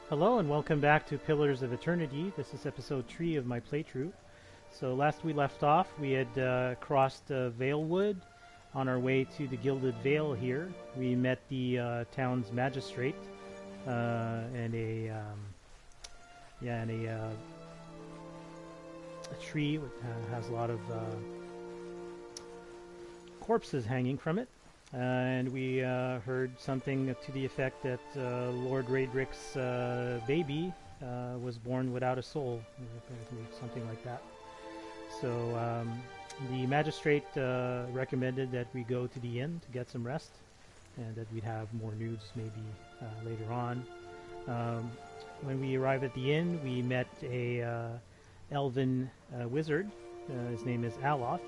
Hello and welcome back to Pillars of Eternity. This is episode 3 of my playthrough. So last we left off, we had crossed Valewood on our way to the Gilded Vale here. We met the town's magistrate and a tree which has a lot of corpses hanging from it. And we heard something to the effect that Lord Raedric's baby was born without a soul, something like that. So the magistrate recommended that we go to the inn to get some rest, and that we'd have more news maybe later on. When we arrived at the inn, we met a elven wizard. His name is Aloth,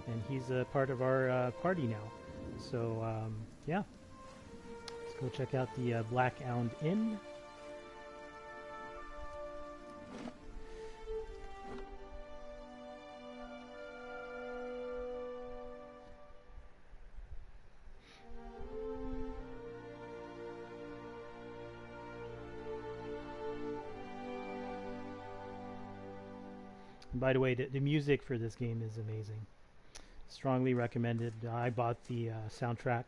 and he's a part of our party now. So, yeah. Let's go check out the Black Hound Inn. And by the way, the music for this game is amazing. Strongly recommended. I bought the soundtrack.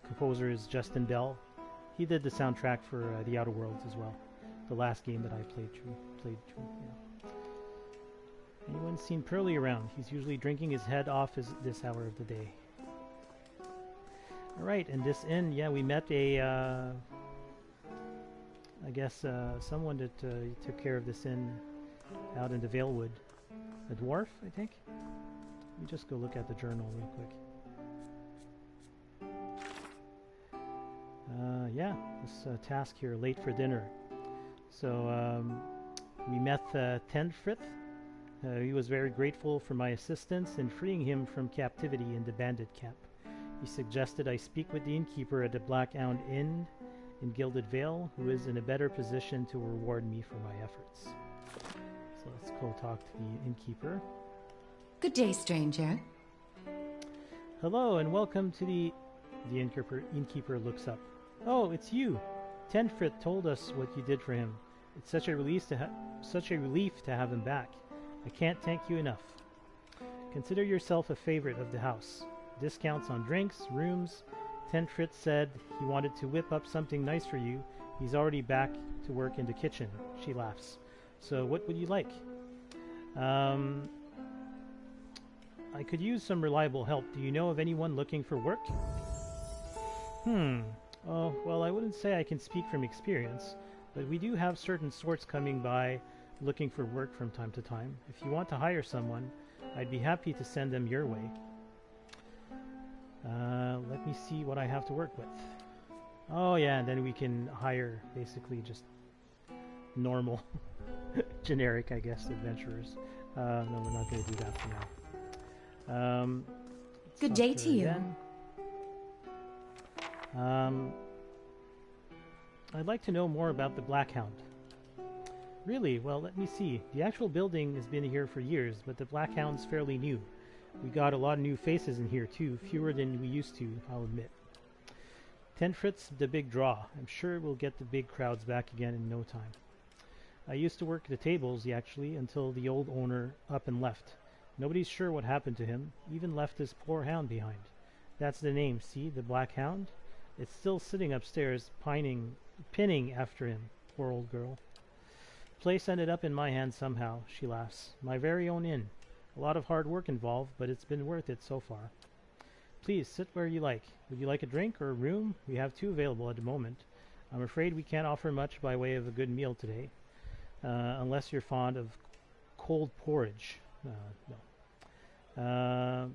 Composer is Justin Bell. He did the soundtrack for The Outer Worlds as well. The last game that I played through. Yeah. Anyone seen Pearly around? He's usually drinking his head off this hour of the day. Alright, and this inn, yeah, we met a I guess someone that took care of this inn out in the Valewood. A dwarf, I think? Let me just go look at the journal real quick. Yeah, this task here, late for dinner. So we met Tenfrith. He was very grateful for my assistance in freeing him from captivity in the bandit camp. He suggested I speak with the innkeeper at the Black Hound Inn in Gilded Vale, who is in a better position to reward me for my efforts. So let's go talk to the innkeeper. Good day, stranger. Hello and welcome to the innkeeper looks up. Oh, it's you. Tenfrith told us what you did for him. It's such a relief to have him back. I can't thank you enough. Consider yourself a favorite of the house. Discounts on drinks, rooms. Tenfrith said he wanted to whip up something nice for you. He's already back to work in the kitchen. She laughs. So what would you like? I could use some reliable help. Do you know of anyone looking for work? Oh, well, I wouldn't say I can speak from experience, but we do have certain sorts coming by looking for work from time to time. If you want to hire someone, I'd be happy to send them your way. Let me see what I have to work with. Oh, yeah, and then we can hire basically just normal, generic, I guess, adventurers. No, we're not going to do that for now. Good day to you. I'd like to know more about the Black Hound. Really? Well, let me see. The actual building has been here for years, but the Black Hound's fairly new. We got a lot of new faces in here too, fewer than we used to, I'll admit. Tenfrith's the big draw. I'm sure we'll get the big crowds back again in no time. I used to work the tables, actually, until the old owner up and left. Nobody's sure what happened to him, even left his poor hound behind. That's the name, see, the Black Hound? It's still sitting upstairs, pinning after him, poor old girl. Place ended up in my hands somehow, she laughs. My very own inn. A lot of hard work involved, but it's been worth it so far. Please, sit where you like. Would you like a drink or a room? We have 2 available at the moment. I'm afraid we can't offer much by way of a good meal today, unless you're fond of cold porridge. No.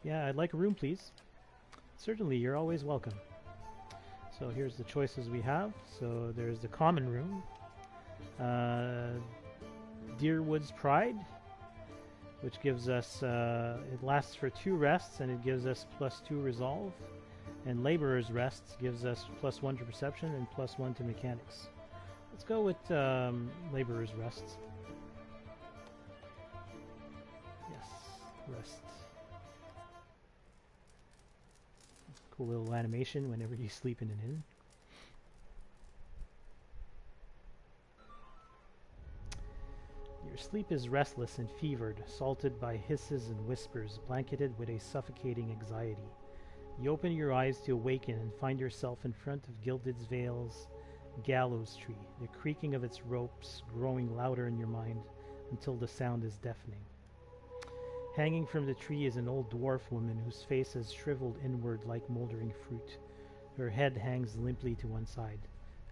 Yeah, I'd like a room, please. Certainly, you're always welcome. So here's the choices we have. So there's the common room. Deerwood's Pride, which gives us, it lasts for 2 rests, and it gives us +2 resolve. And Laborer's Rest gives us +1 to perception and +1 to mechanics. Let's go with Laborer's Rest. Yes, rest. Cool little animation whenever you sleep in an inn. Your sleep is restless and fevered, salted by hisses and whispers, blanketed with a suffocating anxiety. You open your eyes to awaken and find yourself in front of Gilded Vale's gallows tree, the creaking of its ropes growing louder in your mind until the sound is deafening. Hanging from the tree is an old dwarf woman whose face has shriveled inward like moldering fruit. Her head hangs limply to one side.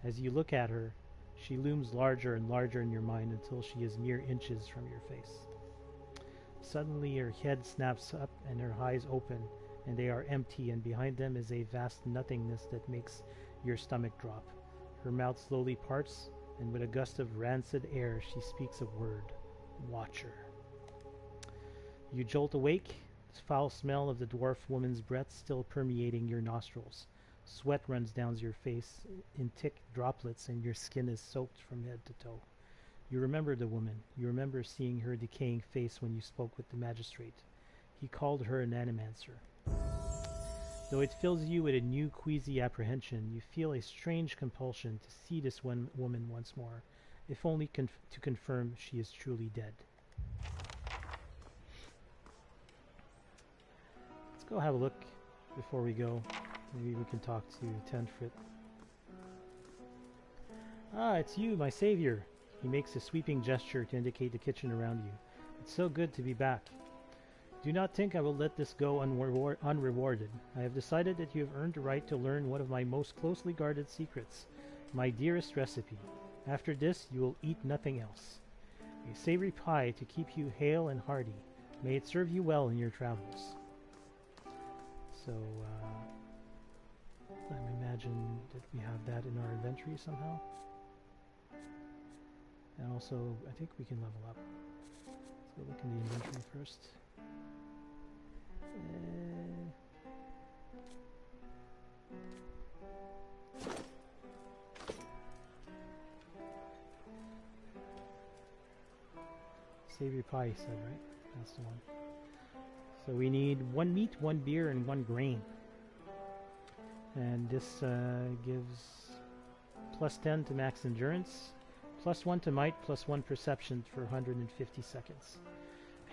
As you look at her, she looms larger and larger in your mind until she is mere inches from your face. Suddenly her head snaps up and her eyes open, and they are empty, and behind them is a vast nothingness that makes your stomach drop. Her mouth slowly parts, and with a gust of rancid air she speaks a word. Watcher. You jolt awake, the foul smell of the dwarf woman's breath still permeating your nostrils. Sweat runs down your face in thick droplets, and your skin is soaked from head to toe. You remember the woman. You remember seeing her decaying face when you spoke with the magistrate. He called her an animancer. Though it fills you with a new queasy apprehension, you feel a strange compulsion to see this woman once more, if only to confirm she is truly dead. Let's go have a look before we go. Maybe we can talk to Tenfrith. Ah, it's you, my savior. He makes a sweeping gesture to indicate the kitchen around you. It's so good to be back. Do not think I will let this go unrewarded. I have decided that you have earned the right to learn one of my most closely guarded secrets, my dearest recipe. After this, you will eat nothing else. A savory pie to keep you hale and hearty. May it serve you well in your travels. So, I imagine that we have that in our inventory somehow. And also, I think we can level up. Let's go look in the inventory first. Savory pie, you said, right? That's the one. So we need 1 meat, 1 beer, and 1 grain. And this gives plus 10 to max endurance, plus 1 to might, plus 1 perception for 150 seconds.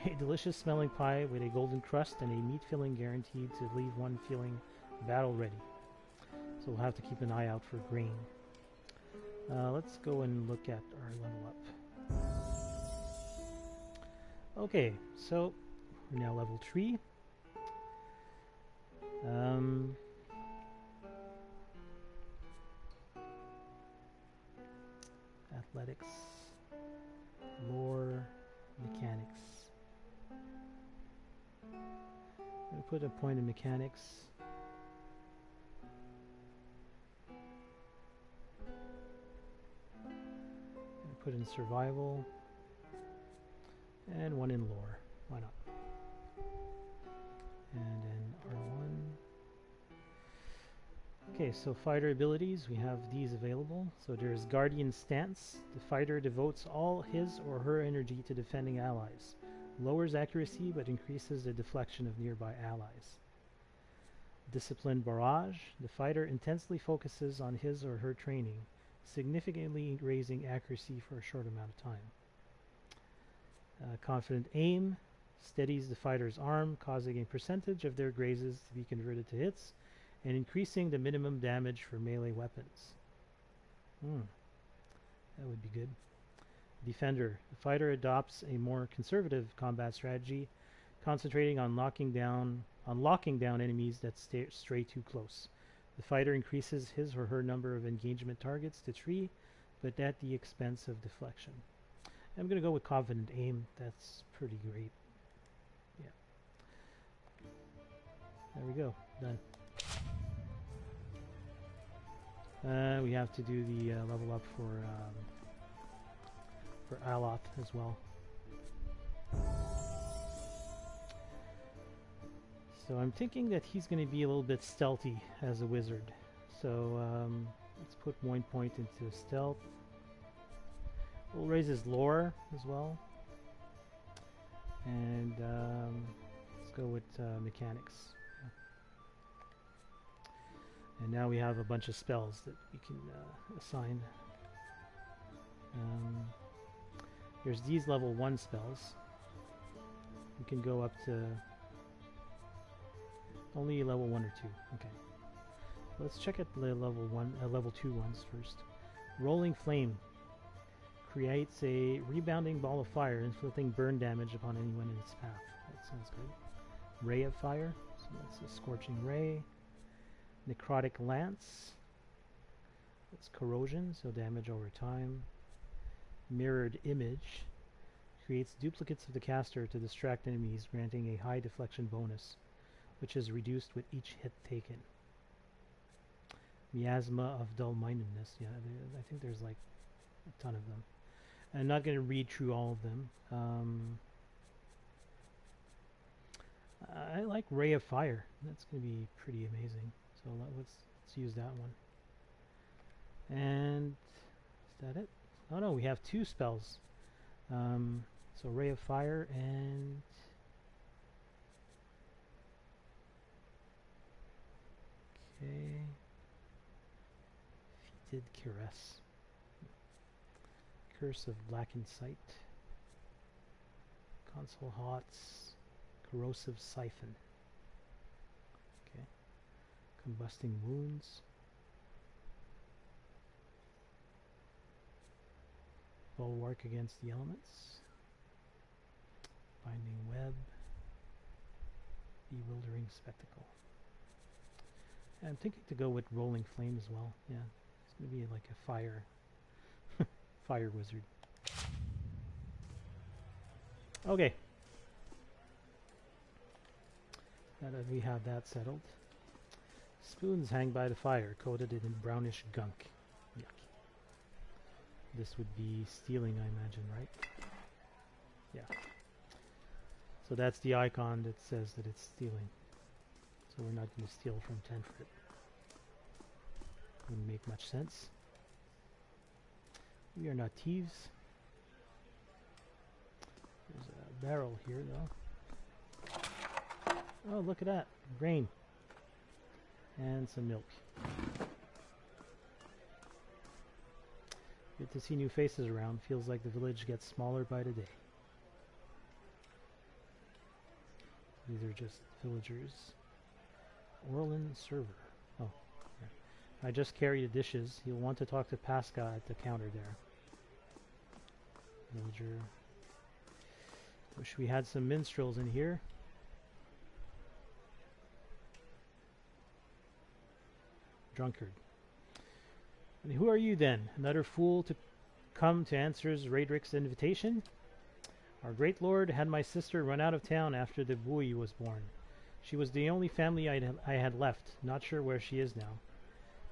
A delicious smelling pie with a golden crust and a meat filling guaranteed to leave one feeling battle ready. So we'll have to keep an eye out for grain. Let's go and look at our level up. Okay, so we're now level 3. Athletics, lore, mechanics. I'm going to put a point in mechanics. I'm going to put in survival. And 1 in lore. Why not? And then R1. Okay, so fighter abilities, we have these available. So there's Guardian Stance. The fighter devotes all his or her energy to defending allies. Lowers accuracy but increases the deflection of nearby allies. Disciplined Barrage. The fighter intensely focuses on his or her training, significantly raising accuracy for a short amount of time. Confident Aim. Steadies the fighter's arm, causing a percentage of their grazes to be converted to hits, and increasing the minimum damage for melee weapons. That would be good. Defender. The fighter adopts a more conservative combat strategy, concentrating on locking down enemies that stray too close. The fighter increases his or her number of engagement targets to 3, but at the expense of deflection. I'm going to go with Confident Aim. That's pretty great. Yeah. There we go. Done. We have to do the level up for Aloth as well. So I'm thinking that he's going to be a little bit stealthy as a wizard. So let's put 1 point into stealth. We'll raise his lore as well. And let's go with mechanics. And now we have a bunch of spells that we can assign. There's these level 1 spells. You can go up to only level 1 or 2. Okay. Let's check out the level 2 ones first. Rolling Flame creates a rebounding ball of fire, inflicting burn damage upon anyone in its path. That sounds good. Ray of Fire, so that's a Scorching Ray. Necrotic Lance, that's corrosion, so damage over time. Mirrored Image creates duplicates of the caster to distract enemies, granting a high deflection bonus, which is reduced with each hit taken. Miasma of Dull-Mindedness, yeah, I think there's like a ton of them. I'm not going to read through all of them. I like Ray of Fire. That's going to be pretty amazing. So let's use that one. And is that it? Oh no, we have 2 spells. So Ray of Fire and okay, Fetid Caress. Curse of Blackened Sight. Console Hots. Corrosive Siphon. Okay. Combusting Wounds. Bulwark Against the Elements. Binding Web. Bewildering Spectacle. I'm thinking to go with Rolling Flame as well. Yeah, it's going to be like a fire wizard. Okay. Now that we have that settled. Spoons hang by the fire, coated in brownish gunk. Yuck. This would be stealing, I imagine, right? Yeah. So that's the icon that says that it's stealing. So we're not going to steal from Tenfrith. Wouldn't make much sense. We are not thieves. There's a barrel here, though. Oh, look at that. Grain. And some milk. Good to see new faces around. Feels like the village gets smaller by the day. These are just villagers. Orlin server. Oh, yeah. I just carry the dishes. You'll want to talk to Pasca at the counter there. Villager. Wish we had some minstrels in here. Drunkard. And who are you then? Another fool to come to answer Raedric's invitation? Our great lord had my sister run out of town after the boy was born. She was the only family I had left. Not sure where she is now.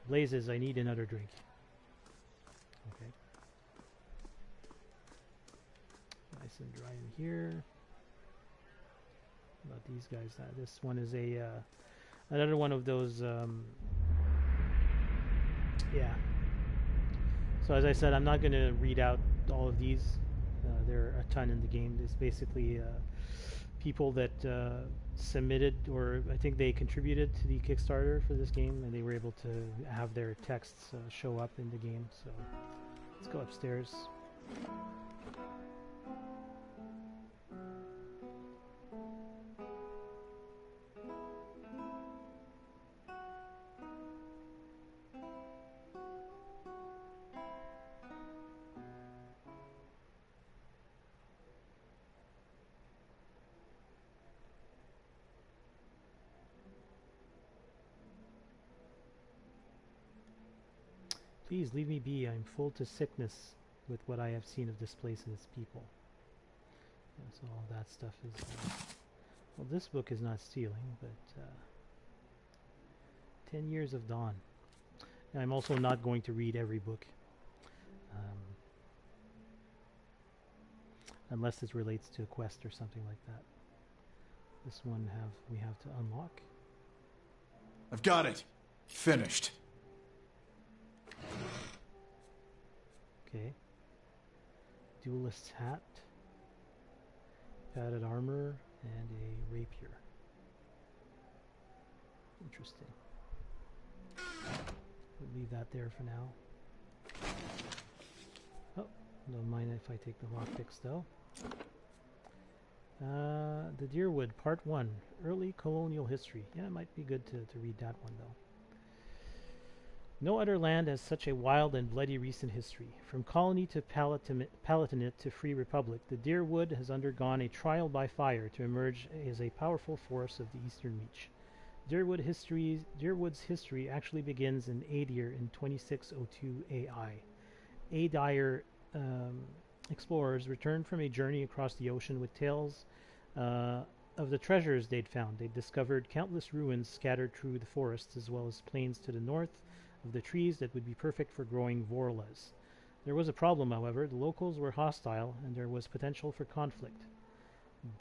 Blazes, I need another drink. Okay. Nice and dry in here. How about these guys? This one is a another one of those. Yeah. So as I said, I'm not going to read out all of these. There are a ton in the game. It's basically people that submitted, or I think they contributed to the Kickstarter for this game, and they were able to have their texts show up in the game. So let's go upstairs. Please leave me be. I'm full to sickness with what I have seen of this place and its people. Yeah, so all that stuff is... well, this book is not stealing, but... 10 Years of Dawn. And I'm also not going to read every book. Unless it relates to a quest or something like that. This one we have to unlock. I've got it. Finished. Okay. Duelist's hat, padded armor, and a rapier. Interesting. We'll leave that there for now. Oh, Don't mind if I take the lockpicks though. The Deerwood, Part 1, Early Colonial History. Yeah, it might be good to read that one though. No other land has such a wild and bloody recent history. From colony to Palatinate to Free Republic, the Deerwood has undergone a trial by fire to emerge as a powerful force of the Eastern Reach. Deerwood's history actually begins in Adir in 2602 AI. Adir explorers returned from a journey across the ocean with tales of the treasures they'd found. They'd discovered countless ruins scattered through the forests as well as plains to the north of the trees that would be perfect for growing vorlas. There was a problem, however. The locals were hostile and there was potential for conflict.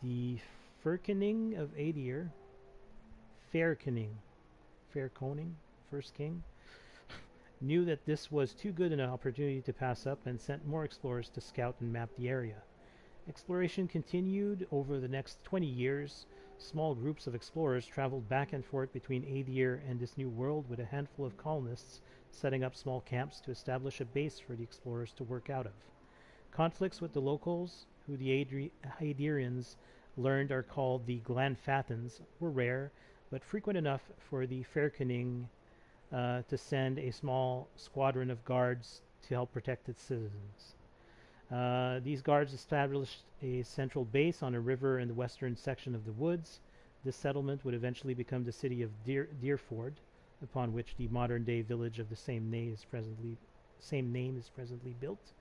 The Fairkoning of Adir, Fairkoning, First King, knew that this was too good an opportunity to pass up and sent more explorers to scout and map the area. Exploration continued over the next 20 years. Small groups of explorers traveled back and forth between Adir and this new world, with a handful of colonists setting up small camps to establish a base for the explorers to work out of. Conflicts with the locals, who the Adirians learned are called the Glanfatans, were rare, but frequent enough for the Fairkoning to send a small squadron of guards to help protect its citizens. These guards established a central base on a river in the western section of the woods. This settlement would eventually become the city of Deerford, upon which the modern-day village of the same name is presently built.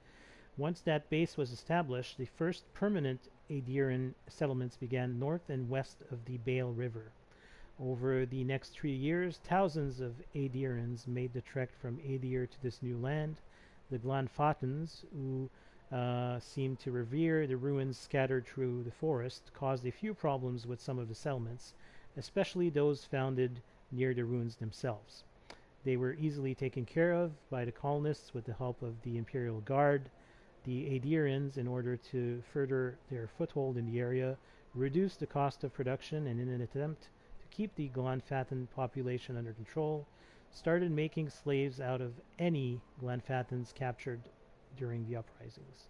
Once that base was established, the first permanent Adiran settlements began north and west of the Vale River. Over the next 3 years, thousands of Adirans made the trek from Adir to this new land. The Glanfatans, who seemed to revere the ruins scattered through the forest, caused a few problems with some of the settlements, especially those founded near the ruins themselves. They were easily taken care of by the colonists with the help of the Imperial Guard. The Adirans, in order to further their foothold in the area, reduced the cost of production and, in an attempt to keep the Glanfatan population under control, started making slaves out of any Glanfatans captured during the uprisings.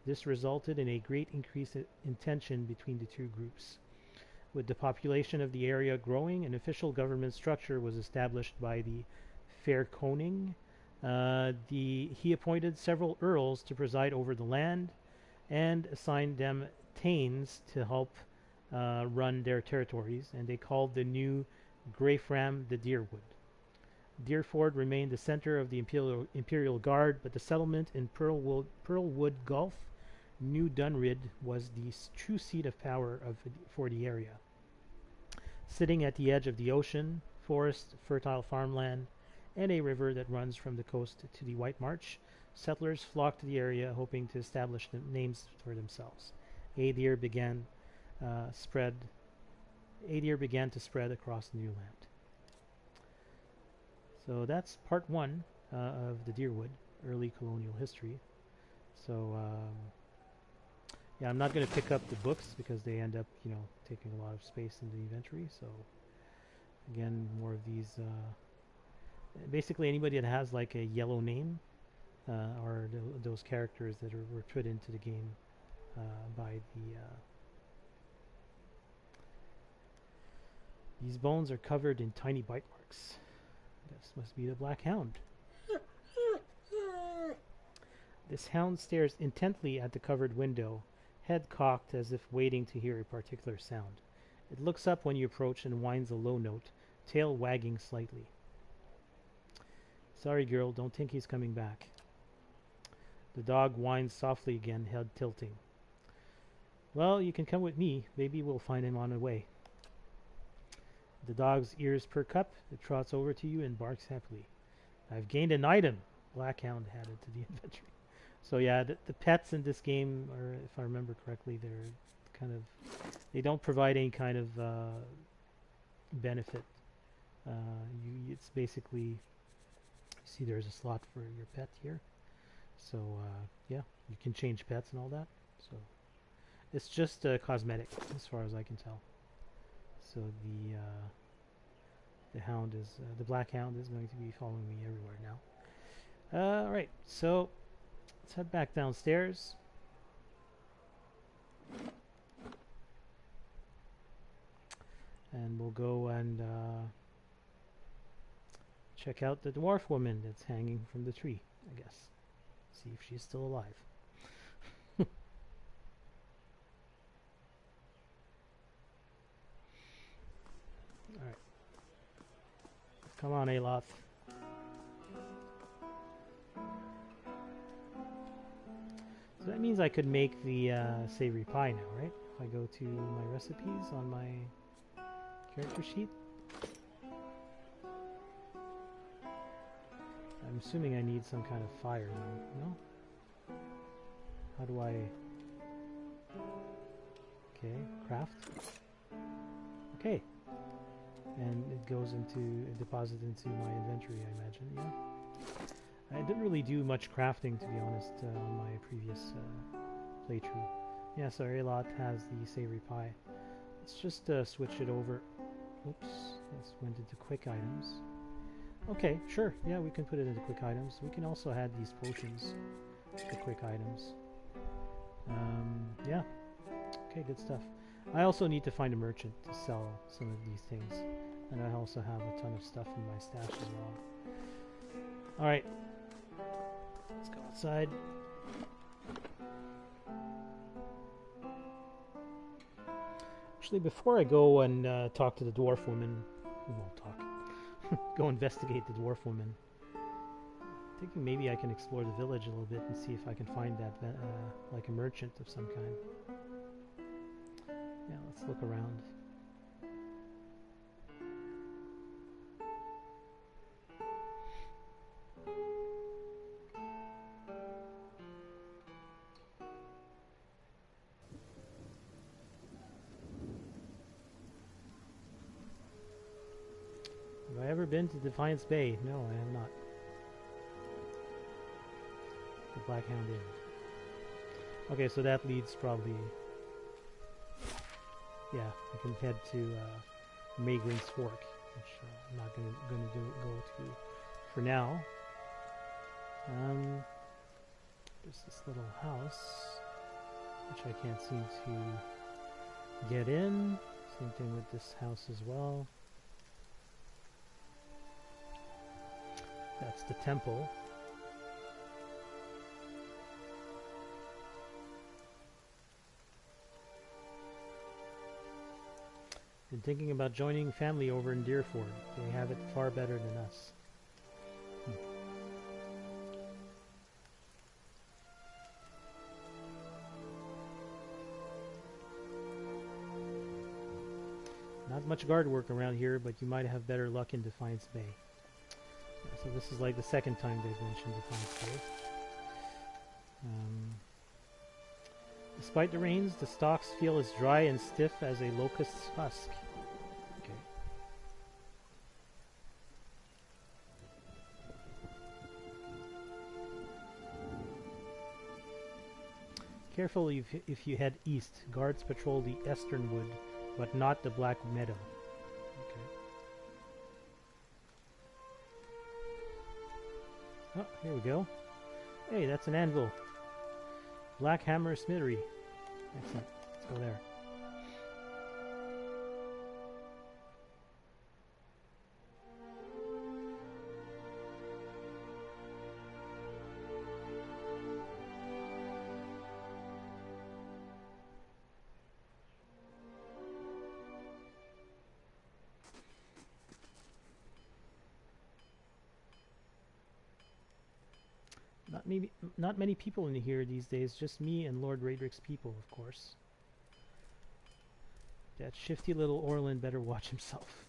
This resulted in a great increase in tension between the two groups. With the population of the area growing, an official government structure was established by the Fairkoning. He appointed several earls to preside over the land and assigned them thanes to help run their territories, and they called the new Greyfram the Deerwood. Deerford remained the center of the Imperial Guard, but the settlement in Pearlwood Gulf, New Dunrid, was the true seat of power for the area. Sitting at the edge of the ocean, forest, fertile farmland, and a river that runs from the coast to the White Marsh, settlers flocked to the area hoping to establish names for themselves. Adir began to spread across the new land. So that's part 1 of the Deerwood, early colonial history. So yeah, I'm not going to pick up the books because they end up, taking a lot of space in the inventory. So again, more of these. Basically, anybody that has like a yellow name are those characters that were put into the game by the. These bones are covered in tiny bite marks. This must be the Black Hound. This hound stares intently at the covered window, head cocked as if waiting to hear a particular sound. It looks up when you approach and whines a low note, tail wagging slightly. Sorry, girl, don't think he's coming back. The dog whines softly again, head tilting. Well, you can come with me. Maybe we'll find him on the way. The dog's ears perk up. It trots over to you and barks happily. I've gained an item, Black Hound added to the inventory. So yeah, the pets in this game, or if I remember correctly, they're kind of, they don't provide any kind of benefit. It's basically, you see there's a slot for your pet here. So yeah, you can change pets and all that. So it's just cosmetic as far as I can tell. So the hound is the Black Hound is going to be following me everywhere now. All right, so let's head back downstairs. And we'll go and check out the dwarf woman that's hanging from the tree, I guess. See if she's still alive. Alright. Come on, Aloth. So that means I could make the savory pie now, right? If I go to my recipes on my character sheet. I'm assuming I need some kind of fire though, no? How do I... Okay, craft. Okay. And it goes into, it deposits into my inventory, I imagine, yeah. I didn't really do much crafting, to be honest, on my previous playthrough. Yeah, so Aloth has the savory pie. Let's just switch it over. Oops, this went into quick items. Okay, sure, yeah, we can put it into quick items. We can also add these potions to quick items. Yeah, okay, good stuff. I also need to find a merchant to sell some of these things. And I also have a ton of stuff in my stash as well. Alright, let's go outside. Actually, before I go and talk to the dwarf woman, we won't talk. Go investigate the dwarf woman. I'm thinking maybe I can explore the village a little bit and see if I can find that, like a merchant of some kind. Yeah, let's look around. Have I ever been to Defiance Bay? No, I have not. The Black Hound Inn. Okay, so that leads probably... Yeah, I can head to Magrin's Fork, which I'm not going to go to for now. There's this little house, which I can't seem to get in. Same thing with this house as well. That's the temple. Been thinking about joining family over in Deerford. They have it far better than us. Not much guard work around here, but you might have better luck in Defiance Bay. So this is like the second time they've mentioned Defiance Bay. Despite the rains, the stalks feel as dry and stiff as a locust's husk. Okay. Careful if you head east. Guards patrol the eastern wood, but not the Black Meadow. Okay. Oh, here we go. Hey, that's an anvil. Black Hammer Smithery. Excellent. Let's go there. Not many people in here these days, just me and Lord Raedric's people, of course. That shifty little Orland better watch himself.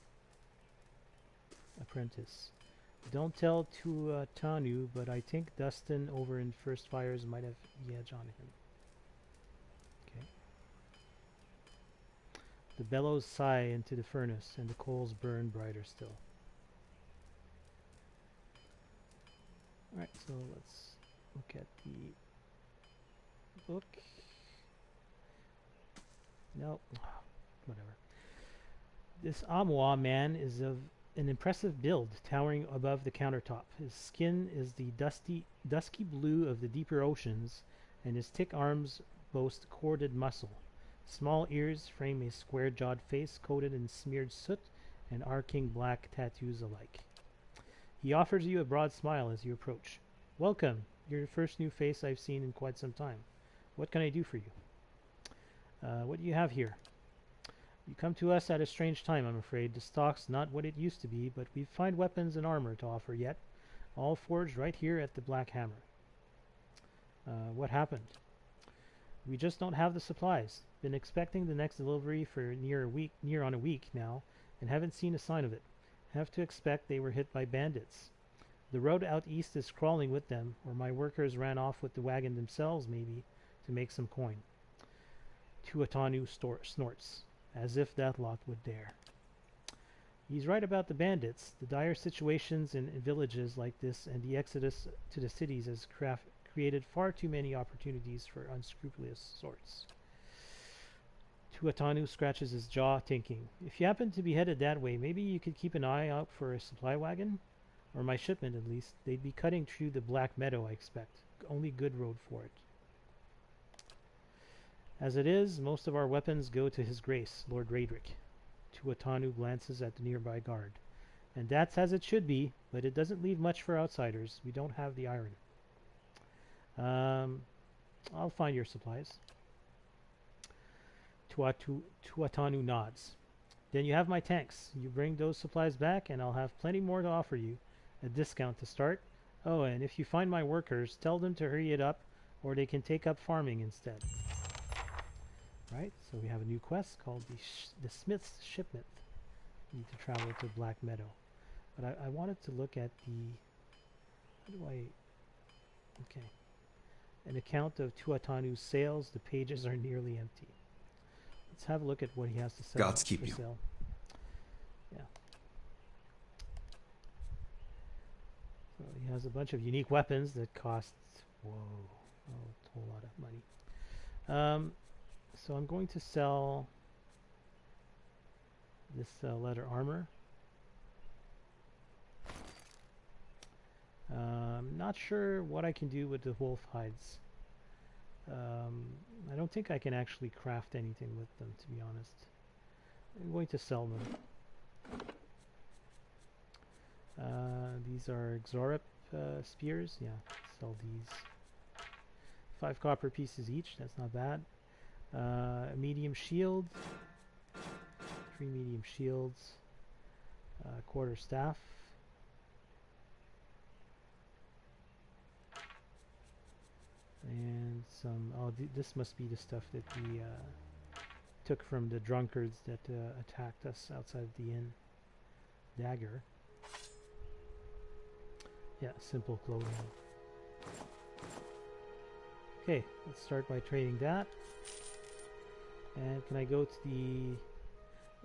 Apprentice. Don't tell Tuatanu, but I think Dustin over in First Fires might have the edge on him. Okay. The bellows sigh into the furnace, and the coals burn brighter still. Alright, so let's look at the book. No, whatever. This Amwa man is of an impressive build, towering above the countertop. His skin is the dusky blue of the deeper oceans, and his thick arms boast corded muscle. Small ears frame a square-jawed face coated in smeared soot and arcing black tattoos alike. He offers you a broad smile as you approach. Welcome. You're the first new face I've seen in quite some time. What can I do for you? What do you have here? You come to us at a strange time, I'm afraid. The stock's not what it used to be, but we've fine weapons and armor to offer yet, all forged right here at the Black Hammer. What happened? We just don't have the supplies. Been expecting the next delivery for near on a week now, and haven't seen a sign of it. Have to expect they were hit by bandits. The road out east is crawling with them, or my workers ran off with the wagon themselves, maybe, to make some coin. Tuatanu snorts, as if that lot would dare. He's right about the bandits. The dire situations in villages like this and the exodus to the cities has created far too many opportunities for unscrupulous sorts. Tuatanu scratches his jaw, thinking, if you happen to be headed that way, maybe you could keep an eye out for a supply wagon? Or my shipment, at least. They'd be cutting through the Black Meadow, I expect. Only good road for it. As it is, most of our weapons go to His Grace, Lord Raedric. Tuatanu glances at the nearby guard. And that's as it should be, but it doesn't leave much for outsiders. We don't have the iron. I'll find your supplies. Tuatanu nods. Then you have my tanks. You bring those supplies back, and I'll have plenty more to offer you. A discount to start. Oh, and if you find my workers, tell them to hurry it up, or they can take up farming instead. Right, so we have a new quest called the Smith's Shipment. We need to travel to Black Meadow. But I wanted to look at the... How do I... Okay. An account of Tuatanu's sales. The pages are nearly empty. Let's have a look at what he has to sell. Gods keep you. Sale. Yeah. So he has a bunch of unique weapons that cost... Whoa. A whole lot of money. So I'm going to sell this leather armor. I'm not sure what I can do with the wolf hides. I don't think I can actually craft anything with them, to be honest. I'm going to sell them. These are Xorep spears. Yeah, sell these. 5 copper pieces each. That's not bad. A medium shield. 3 medium shields. Quarter staff. And some... Oh, this must be the stuff that we took from the drunkards that attacked us outside the inn. Dagger. Yeah, simple clothing. Okay, let's start by trading that. And can I go to the...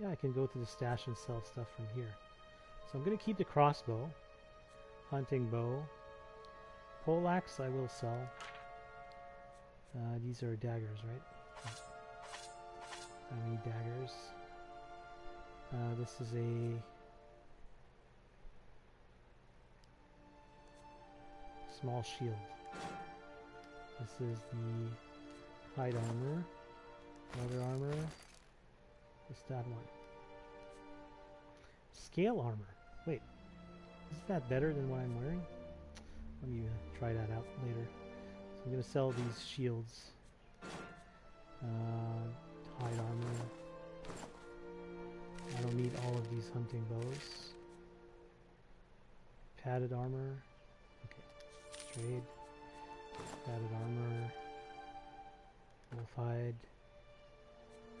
Yeah, I can go to the stash and sell stuff from here. So I'm going to keep the crossbow. Hunting bow. Poleaxe I will sell. These are daggers, right? I need daggers. This is a... small shield. This is the hide armor. Leather armor. What's that one? Scale armor. Wait. Isn't that better than what I'm wearing? Let me try that out later. So I'm going to sell these shields. Hide armor. I don't need all of these hunting bows. Padded armor. Okay. Trade. Padded armor. Wolf hide.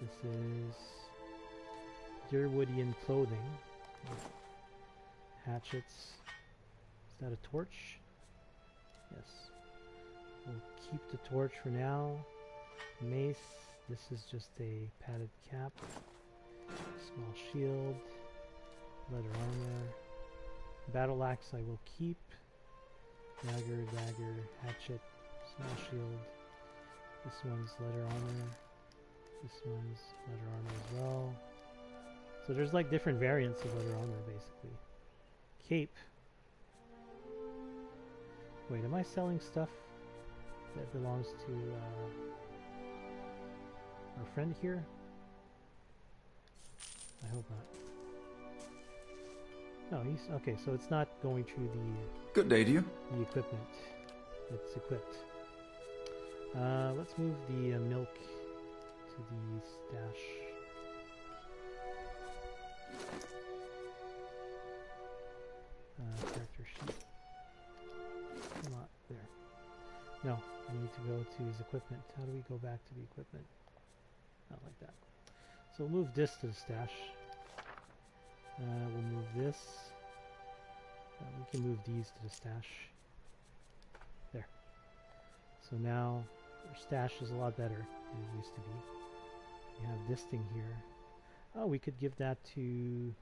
This is Durwoodian clothing. Hatchets. Is that a torch? Yes. We'll keep the torch for now. Mace. This is just a padded cap. Small shield. Leather armor. Battle axe I will keep. Dagger, hatchet, small shield. This one's leather armor. This one's leather armor as well. So there's like different variants of leather armor, basically. Cape. Wait, am I selling stuff that belongs to our friend here? I hope not. No, he's okay. So it's not going through the. Good day to you. The equipment. It's equipped. Let's move the milk to the stash. Character sheet. Come on, there. No, I need to go to his equipment. How do we go back to the equipment? Not like that. So we'll move this to the stash. We'll move this. We can move these to the stash. There. So now our stash is a lot better than it used to be. We have this thing here. Oh, we could give that to...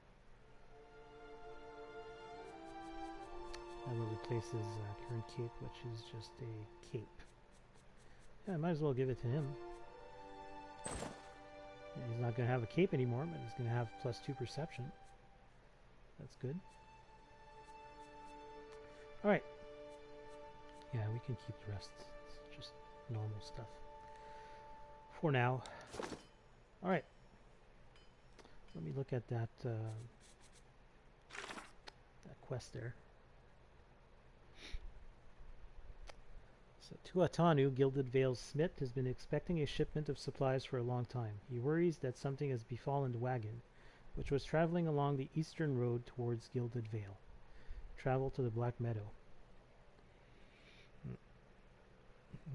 That will replace his current cape, which is just a cape. Yeah, I might as well give it to him. Yeah, he's not going to have a cape anymore, but he's going to have +2 perception. That's good. Alright. Yeah, we can keep the rest. It's just normal stuff. For now. Alright. Let me look at that that quest there. So Tuatanu, Gilded Vale's smith, has been expecting a shipment of supplies for a long time. He worries that something has befallen the wagon, which was traveling along the eastern road towards Gilded Vale. Travel to the Black Meadow.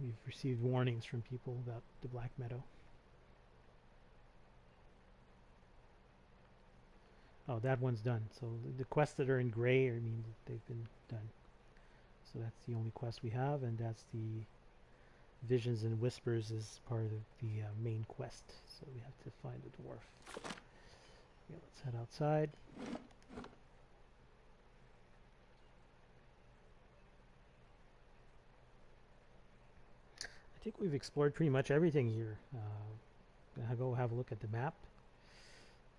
We've received warnings from people about the Black Meadow. Oh, that one's done. So the quests that are in gray mean that they've been done. So that's the only quest we have, and that's the Visions and Whispers is part of the main quest. So we have to find the dwarf. Okay, let's head outside. I think we've explored pretty much everything here. I'll go have a look at the map.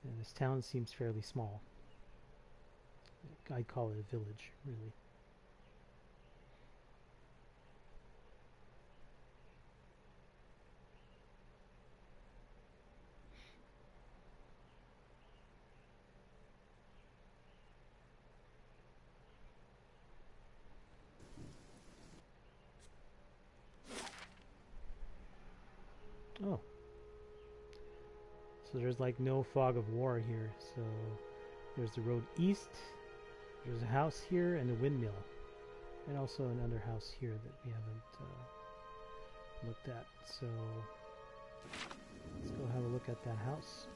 And this town seems fairly small. I'd call it a village, really. Oh. So there's like no fog of war here. So there's the road east, there's a house here and a windmill. And also another house here that we haven't looked at. So let's go have a look at that house.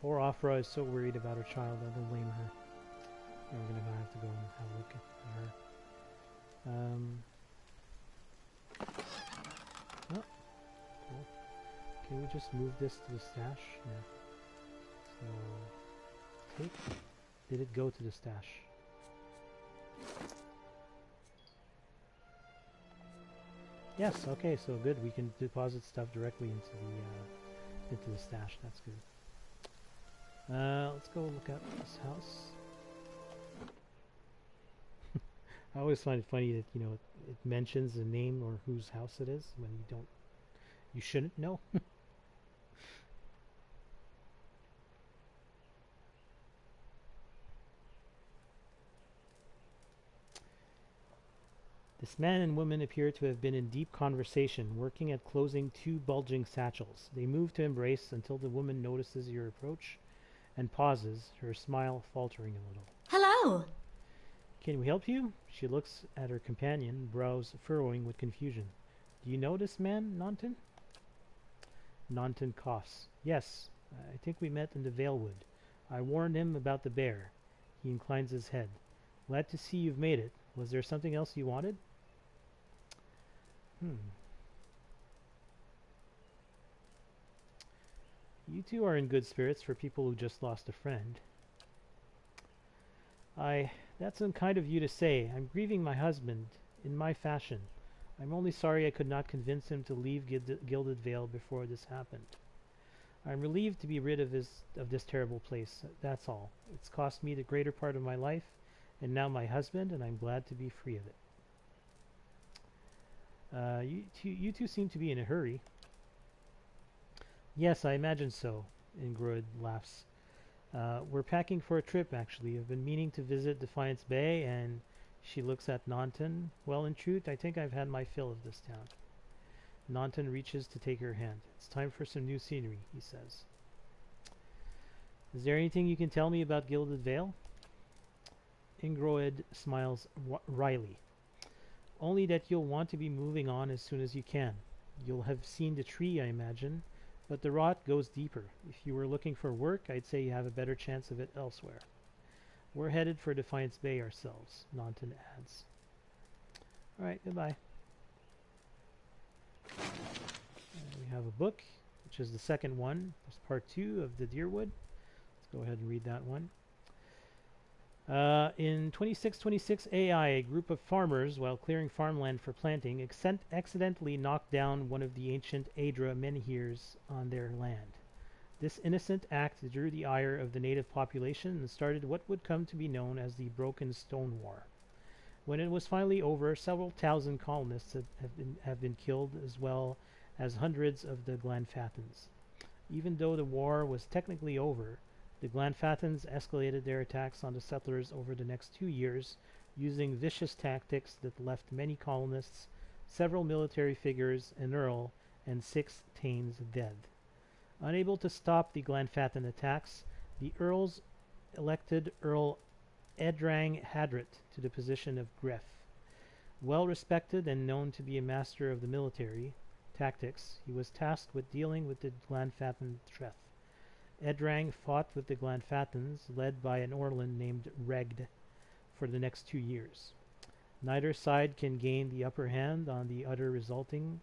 Poor Aufra is so worried about her child. I don't blame her. And we're gonna have to go and have a look at her. Oh, cool. Can we just move this to the stash? Yeah. So, take. Did it go to the stash? Yes. Okay. So good. We can deposit stuff directly into the stash. That's good. Let's go look at this house. I always find it funny that, you know, it mentions the name or whose house it is when you shouldn't know. This man and woman appear to have been in deep conversation, working at closing 2 bulging satchels. They move to embrace until the woman notices your approach and pauses, her smile faltering a little. Hello! Can we help you? She looks at her companion, brows furrowing with confusion. Do you know this man, Naunton? Naunton coughs. Yes, I think we met in the Valewood. I warned him about the bear. He inclines his head. Glad to see you've made it. Was there something else you wanted? You two are in good spirits for people who just lost a friend. That's unkind of you to say. I'm grieving my husband in my fashion. I'm only sorry I could not convince him to leave Gilded Vale before this happened. I'm relieved to be rid of this terrible place, that's all. It's cost me the greater part of my life, and now my husband, and I'm glad to be free of it. You two seem to be in a hurry. Yes, I imagine so, Ingrid laughs. We're packing for a trip, actually. I've been meaning to visit Defiance Bay, and she looks at Naunton. Well, in truth, I think I've had my fill of this town. Naunton reaches to take her hand. It's time for some new scenery, he says. Is there anything you can tell me about Gilded Vale? Ingroed smiles wryly. Only that you'll want to be moving on as soon as you can. You'll have seen the tree, I imagine, but the rot goes deeper. If you were looking for work, I'd say you have a better chance of it elsewhere. We're headed for Defiance Bay ourselves, Naunton adds. Alright, goodbye. We have a book, which is the second one. It's part 2 of the Deerwood. Let's go ahead and read that one. In 2626 AI, a group of farmers, while clearing farmland for planting, accidentally knocked down one of the ancient Aedra menhirs on their land. This innocent act drew the ire of the native population and started what would come to be known as the Broken Stone War. When it was finally over, several thousand colonists have been killed, as well as hundreds of the Glanfathans. Even though the war was technically over, the Glanfathans escalated their attacks on the settlers over the next 2 years, using vicious tactics that left many colonists, several military figures, an earl, and 6 Thanes dead. Unable to stop the Glanfathan attacks, the earls elected Earl Edrang Hadrit to the position of Gref. Well respected and known to be a master of the military tactics, he was tasked with dealing with the Glanfathan threat. Edrang fought with the Glanfathans, led by an Orlan named Regd, for the next 2 years. Neither side can gain the upper hand on the other, resulting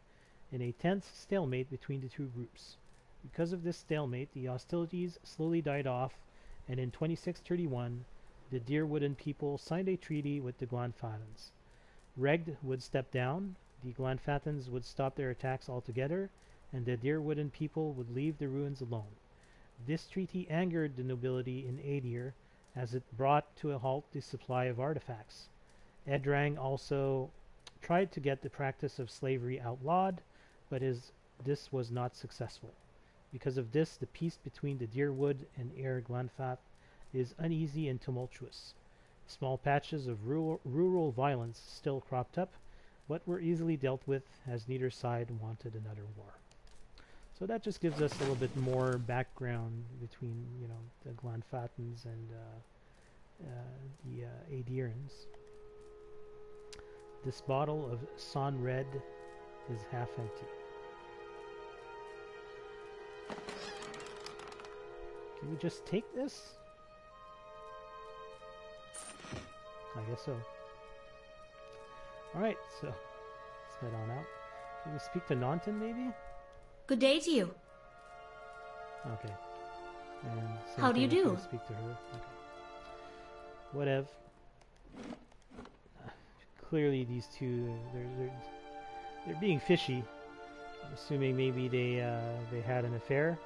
in a tense stalemate between the two groups. Because of this stalemate, the hostilities slowly died off, and in 2631, the Deerwooden people signed a treaty with the Glanfathans. Regd would step down, the Glanfathans would stop their attacks altogether, and the Deerwooden people would leave the ruins alone. This treaty angered the nobility in Aedir, as it brought to a halt the supply of artifacts. Edrang also tried to get the practice of slavery outlawed, but this was not successful. Because of this, the peace between the Deerwood and Air Glanfath is uneasy and tumultuous. Small patches of rural violence still cropped up, but were easily dealt with, as neither side wanted another war. So that just gives us a little bit more background between, the Glanfathans and the Aedirans. This bottle of Son Red is half empty. Can we just take this? I guess so. Alright, so let's head on out. Can we speak to Naunton, maybe? Good day to you. Okay. And how do you do? Speak to her. Okay. Whatever. Clearly, these two they're being fishy. I'm assuming maybe they had an affair.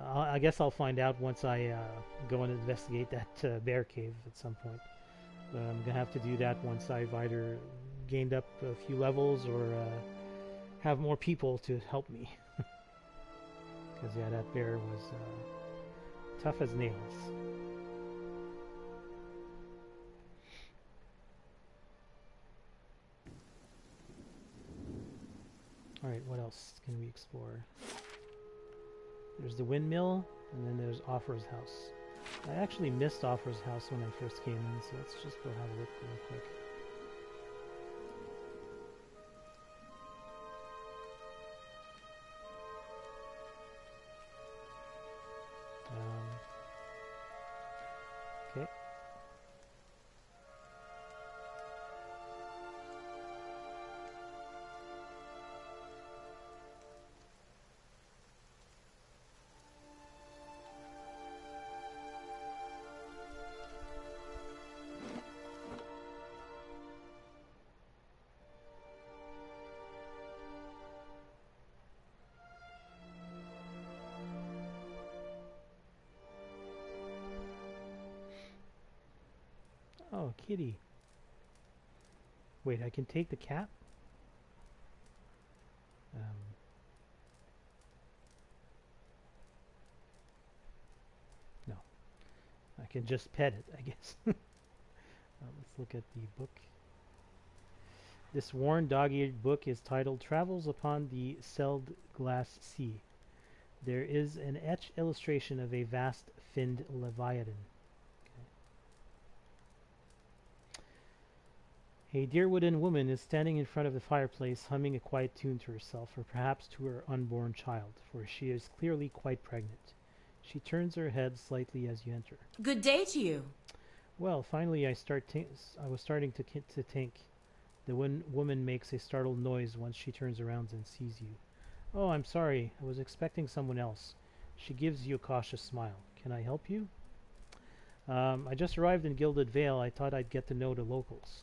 I guess I'll find out once I go and investigate that bear cave at some point. But I'm gonna have to do that once I've either gained up a few levels or have more people to help me. Because yeah, that bear was tough as nails. Alright, what else can we explore? There's the windmill, and then there's Aufra's house. I actually missed Aufra's house when I first came in, so let's just go have a look real quick. Okay. Oh, kitty. Wait, I can take the cat? No. I can just pet it, I guess. Let's look at the book. This worn, dog-eared book is titled Travels Upon the Seld Glass Sea. There is an etched illustration of a vast finned leviathan. Okay. A deer-wooden woman is standing in front of the fireplace, humming a quiet tune to herself, or perhaps to her unborn child, for she is clearly quite pregnant. She turns her head slightly as you enter. Good day to you. Well, finally I was starting to think. The woman makes a startled noise once she turns around and sees you. Oh, I'm sorry. I was expecting someone else. She gives you a cautious smile. Can I help you? I just arrived in Gilded Vale. I thought I'd get to know the locals.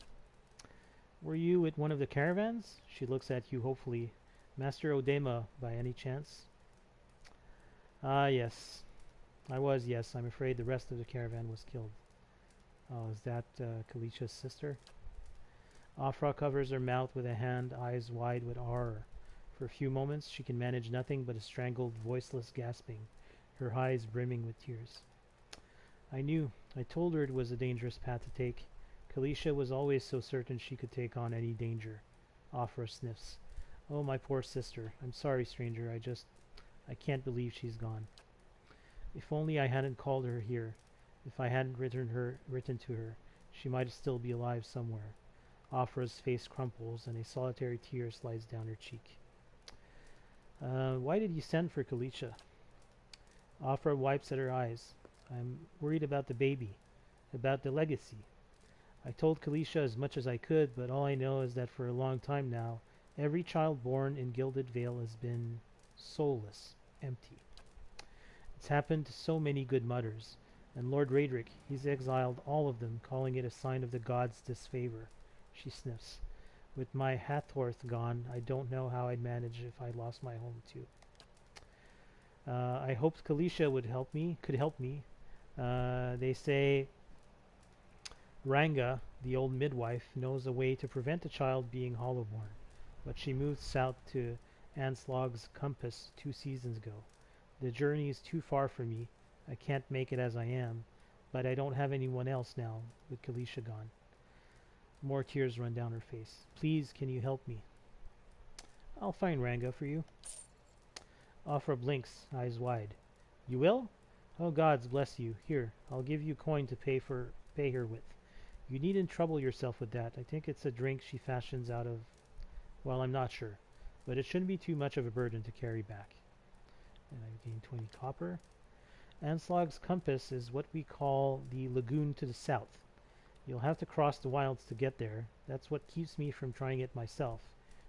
Were you at one of the caravans? She looks at you hopefully. Master Odema, by any chance? Ah, yes. I was, yes. I'm afraid the rest of the caravan was killed. Oh, is that Calisca's sister? Aufra covers her mouth with a hand, eyes wide with horror. For a few moments she can manage nothing but a strangled, voiceless gasping, her eyes brimming with tears. I knew. I told her it was a dangerous path to take. Calisca was always so certain she could take on any danger. Aufra sniffs. Oh, my poor sister. I'm sorry, stranger. I can't believe she's gone. If only I hadn't called her here. If I hadn't written to her, she might still be alive somewhere. Aufra's face crumples, and a solitary tear slides down her cheek. Why did you send for Calisca? Aufra wipes at her eyes. I'm worried about the baby, about the legacy. I told Calisca as much as I could, but all I know is that for a long time now, every child born in Gilded Vale has been soulless, empty. It's happened to so many good mothers, and Lord Raedric, he's exiled all of them, calling it a sign of the gods' disfavor. She sniffs. With my Hathorth gone, I don't know how I'd manage if I lost my home too. I hoped Calisca could help me. They say Ranga, the old midwife, knows a way to prevent a child being Hollowborn, but she moved south to Anslög's compass 2 seasons ago. The journey is too far for me. I can't make it as I am, but I don't have anyone else now, with Calisca gone. More tears run down her face. Please, can you help me? I'll find Ranga for you. Aufra blinks, eyes wide. You will? Oh, gods bless you. Here, I'll give you coin to pay her with. You needn't trouble yourself with that. I think it's a drink she fashions out of... Well, I'm not sure. But it shouldn't be too much of a burden to carry back. And I gain 20 copper. Anslög's compass is what we call the lagoon to the south. You'll have to cross the wilds to get there. That's what keeps me from trying it myself.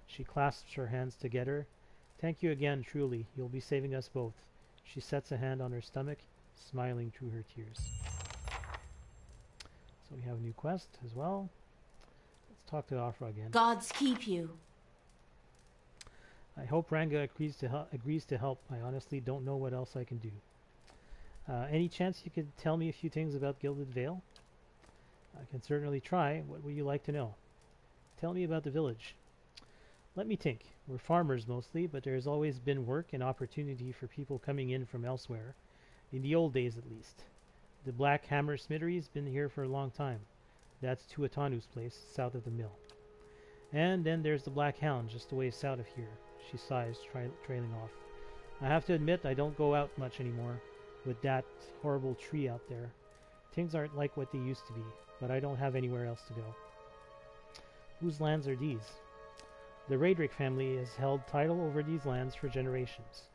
She clasps her hands together. Thank you again, truly. You'll be saving us both. She sets a hand on her stomach, smiling through her tears. So we have a new quest as well. Let's talk to Aufra again. Gods keep you. I hope Ranga agrees to help. I honestly don't know what else I can do. Any chance you could tell me a few things about Gilded Vale? I can certainly try. What would you like to know? Tell me about the village. Let me think. We're farmers mostly, but there's always been work and opportunity for people coming in from elsewhere. In the old days, at least. The Black Hammer Smithery's been here for a long time. That's Tuatanu's place, south of the mill. And then there's the Black Hound, just a ways south of here. She sighs, trailing off. I have to admit, I don't go out much anymore, with that horrible tree out there. Things aren't like what they used to be, but I don't have anywhere else to go. Whose lands are these? The Raedric family has held title over these lands for generations.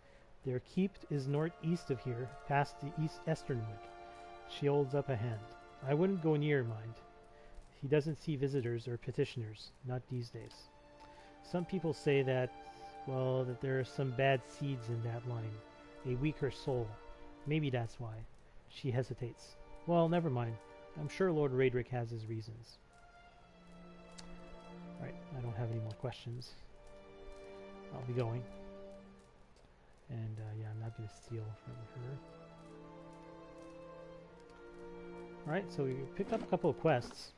Their keep is northeast of here, past the Easternwood. She holds up a hand. I wouldn't go near, mind. He doesn't see visitors or petitioners, not these days. Some people say that, well, that there are some bad seeds in that line, a weaker soul. Maybe that's why. She hesitates. Well, never mind. I'm sure Lord Raedric has his reasons. Right, I don't have any more questions. I'll be going. And yeah, I'm not going to steal from her. Alright, so we picked up a couple of quests.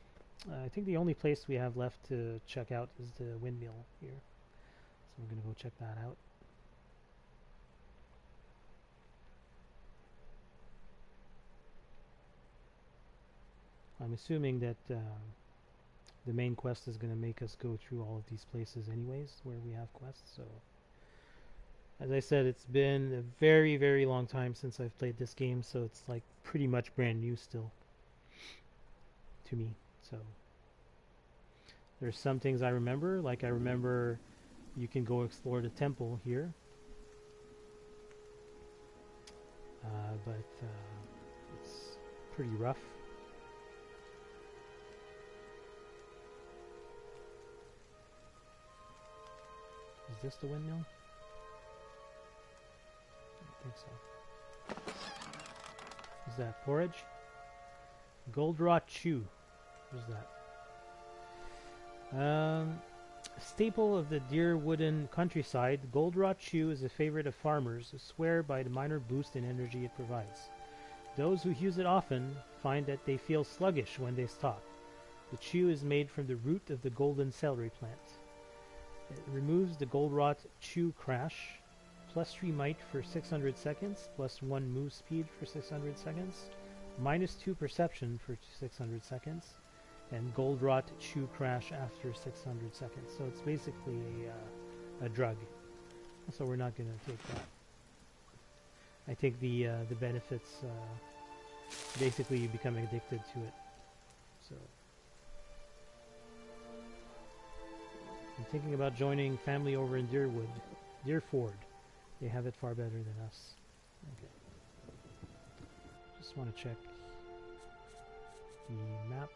I think the only place we have left to check out is the windmill here. So we're going to go check that out. I'm assuming that the main quest is going to make us go through all of these places anyways where we have quests. So as I said, it's been a very, very long time since I've played this game, so it's like pretty much brand new still to me. So there's some things I remember, like I remember you can go explore the temple here, but it's pretty rough. Is this the windmill? I think so. Is that porridge? Goldraw Chew. What is that? Staple of the Deerwooden countryside, Goldraw Chew is a favorite of farmers who swear by the minor boost in energy it provides. Those who use it often find that they feel sluggish when they stop. The chew is made from the root of the golden celery plant. It removes the Goldraw Chew crash, plus 3 might for 600 seconds, plus 1 move speed for 600 seconds, minus 2 perception for 600 seconds, and Goldraw Chew crash after 600 seconds. So it's basically a drug. So we're not going to take that. I think the benefits, basically you become addicted to it. So I'm thinking about joining family over in Deerford. They have it far better than us. Okay. Just want to check the map.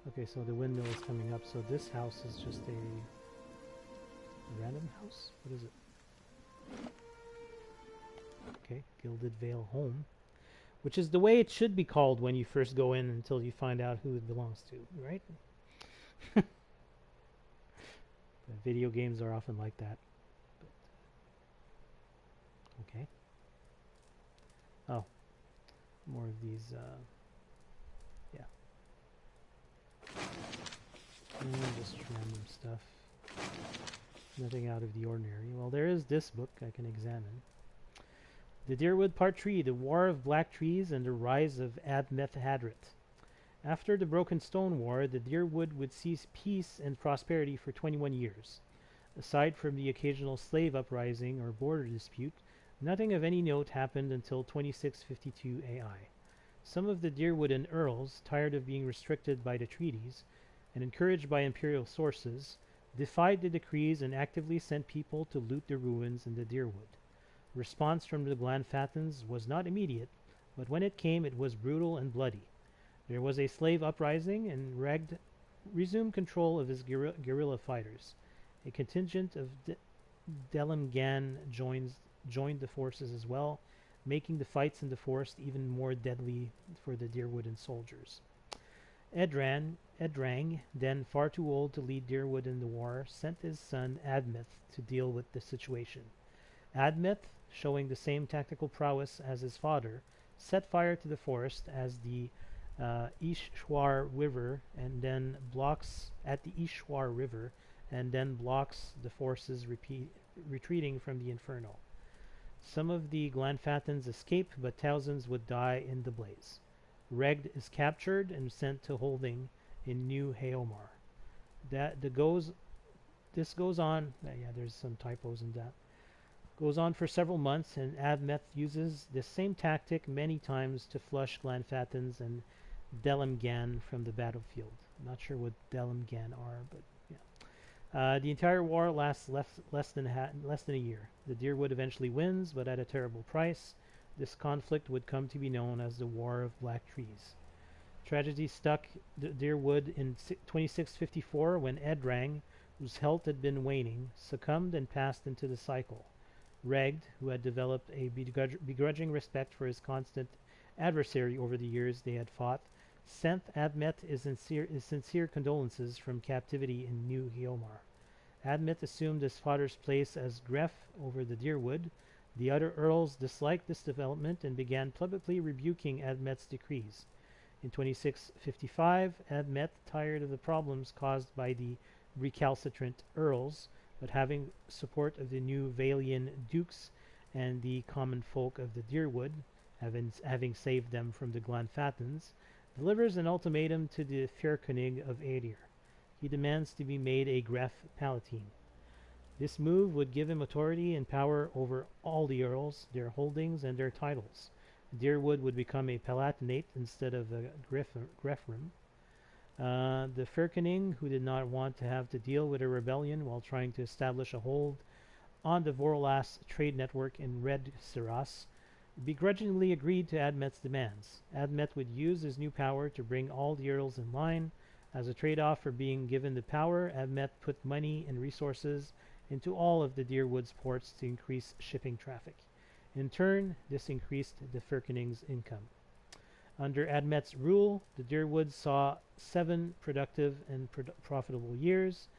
Okay, so the windmill is coming up. So this house is just a random house? What is it? Okay, Gilded Vale Home. Which is the way it should be called when you first go in until you find out who it belongs to, right? Video games are often like that. But, okay. Oh. More of these, yeah. And just random stuff. Nothing out of the ordinary. Well, there is this book I can examine. The Deerwood Part 3, The War of Black Trees and the Rise of Admeth Hadrit. After the Broken Stone War, the Deerwood would see peace and prosperity for 21 years. Aside from the occasional slave uprising or border dispute, nothing of any note happened until 2652 AI. Some of the Deerwooden earls, tired of being restricted by the treaties and encouraged by imperial sources, defied the decrees and actively sent people to loot the ruins in the Deerwood. Response from the Glanfattins was not immediate, but when it came it was brutal and bloody. There was a slave uprising, and Regd resumed control of his guerrilla fighters. A contingent of Delimgan joined the forces as well, making the fights in the forest even more deadly for the Deerwooden soldiers. Edrang, then far too old to lead Deerwood in the war, sent his son Admeth to deal with the situation. Admeth, showing the same tactical prowess as his father, set fire to the forest as the Ishwar River and then blocks the forces retreating from the inferno. Some of the Glanfattins escape, but thousands would die in the blaze. Regd is captured and sent to holding in New Heomar. This goes on. Yeah, there's some typos in that. Goes on for several months, and Admeth uses the same tactic many times to flush Glanfattins and Delimgan from the battlefield. I'm not sure what Delimgan are, but yeah. The entire war lasts less than a year. The Deerwood eventually wins, but at a terrible price. This conflict would come to be known as the War of Black Trees. Tragedy struck Deerwood in 2654 when Edrang, whose health had been waning, succumbed and passed into the cycle. Regd, who had developed a begrudging respect for his constant adversary over the years they had fought, sent Admeth his sincere condolences from captivity in New Heomar. Admeth assumed his father's place as Gref over the Deerwood. The other earls disliked this development and began publicly rebuking Admeth's decrees. In 2655, Admet, tired of the problems caused by the recalcitrant earls, but having support of the new Valian dukes and the common folk of the Deerwood, having saved them from the Glanfatans, delivers an ultimatum to the Fyrkönig of Aedir. He demands to be made a Gref Palatine. This move would give him authority and power over all the earls, their holdings, and their titles. Deerwood would become a Palatinate instead of a Grefrim. The Fyrkönig, who did not want to have to deal with a rebellion while trying to establish a hold on the Vorlas trade network in Red Siras, begrudgingly agreed to Admet's demands. Admet would use his new power to bring all the earls in line. As a trade-off for being given the power, Admet put money and resources into all of the Deerwood's ports to increase shipping traffic. In turn, this increased the Fyrkönig's income. Under Admet's rule, the Deerwood saw 7 productive and profitable years.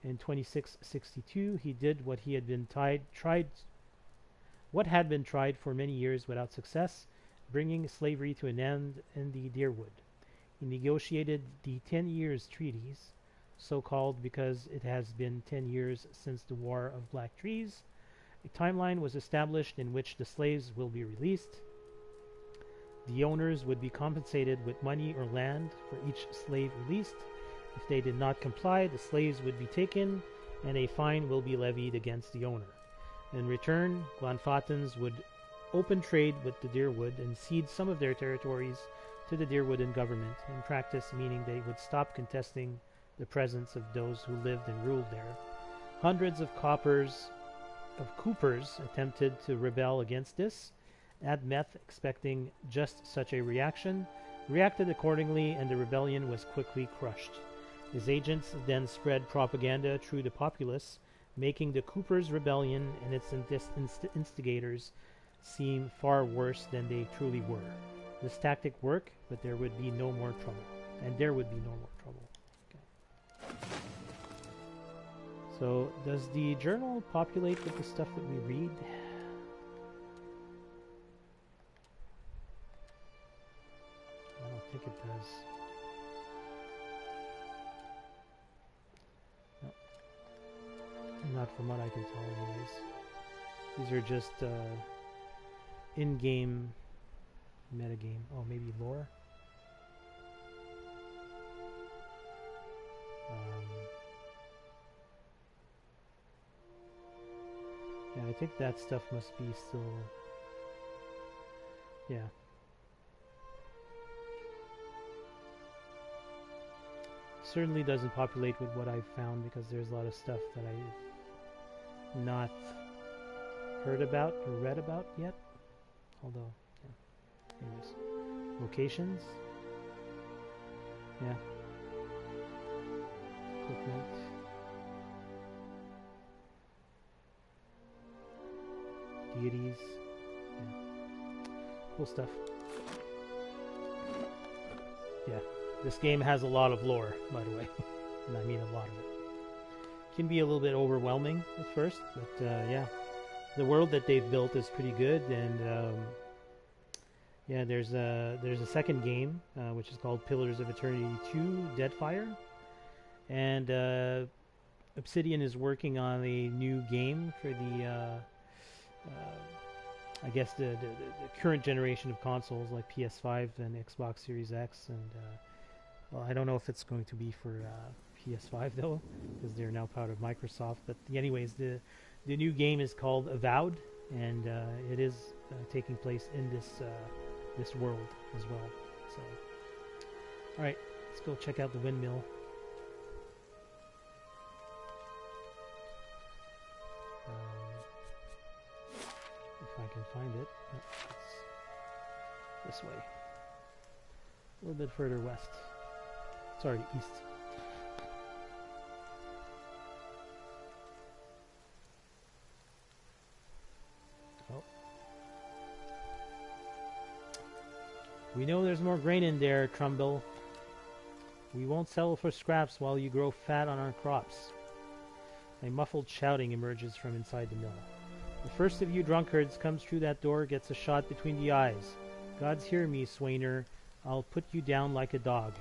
In 2662, he did what had been tried for many years without success, bringing slavery to an end in the Deerwood. He negotiated the 10 Years' Treaties, so called because it has been 10 years since the War of Black Trees. A timeline was established in which the slaves will be released. The owners would be compensated with money or land for each slave released. If they did not comply, the slaves would be taken, and a fine will be levied against the owner. In return, Glanfatans would open trade with the Deerwood and cede some of their territories to the Deerwooden government, in practice meaning they would stop contesting the presence of those who lived and ruled there. Hundreds of coopers attempted to rebel against this. Admet, expecting just such a reaction, reacted accordingly, and the rebellion was quickly crushed. His agents then spread propaganda through the populace, making the Cooper's rebellion and its instigators seem far worse than they truly were. This tactic worked, but there would be no more trouble. Okay. So, does the journal populate with the stuff that we read? I don't think it does. No. Not from what I can tell, anyways. These are just in-game metagame. Oh, maybe lore? Yeah, I think that stuff must be still... Yeah. Certainly doesn't populate with what I've found, because there's a lot of stuff that I've not heard about or read about yet. Although, yeah. Anyways. Locations. Yeah. Equipment. Deities. Yeah. Cool stuff. Yeah. This game has a lot of lore, by the way. And I mean a lot of it. Can be a little bit overwhelming at first, but yeah. The world that they've built is pretty good, and yeah, there's a second game, which is called Pillars of Eternity 2, Deadfire. And Obsidian is working on a new game for the I guess the current generation of consoles like PS5 and Xbox Series X, and well, I don't know if it's going to be for PS5 though, because they're now part of Microsoft. But anyways, the new game is called Avowed, and it is taking place in this world as well. So, all right, let's go check out the windmill. If I can find it. It's this way. A little bit further west. Sorry, east. Oh. We know there's more grain in there, Trumbel. We won't settle for scraps while you grow fat on our crops. A muffled shouting emerges from inside the mill. The first of you drunkards comes through that door gets a shot between the eyes. Gods hear me, Sweynur. I'll put you down like a dog.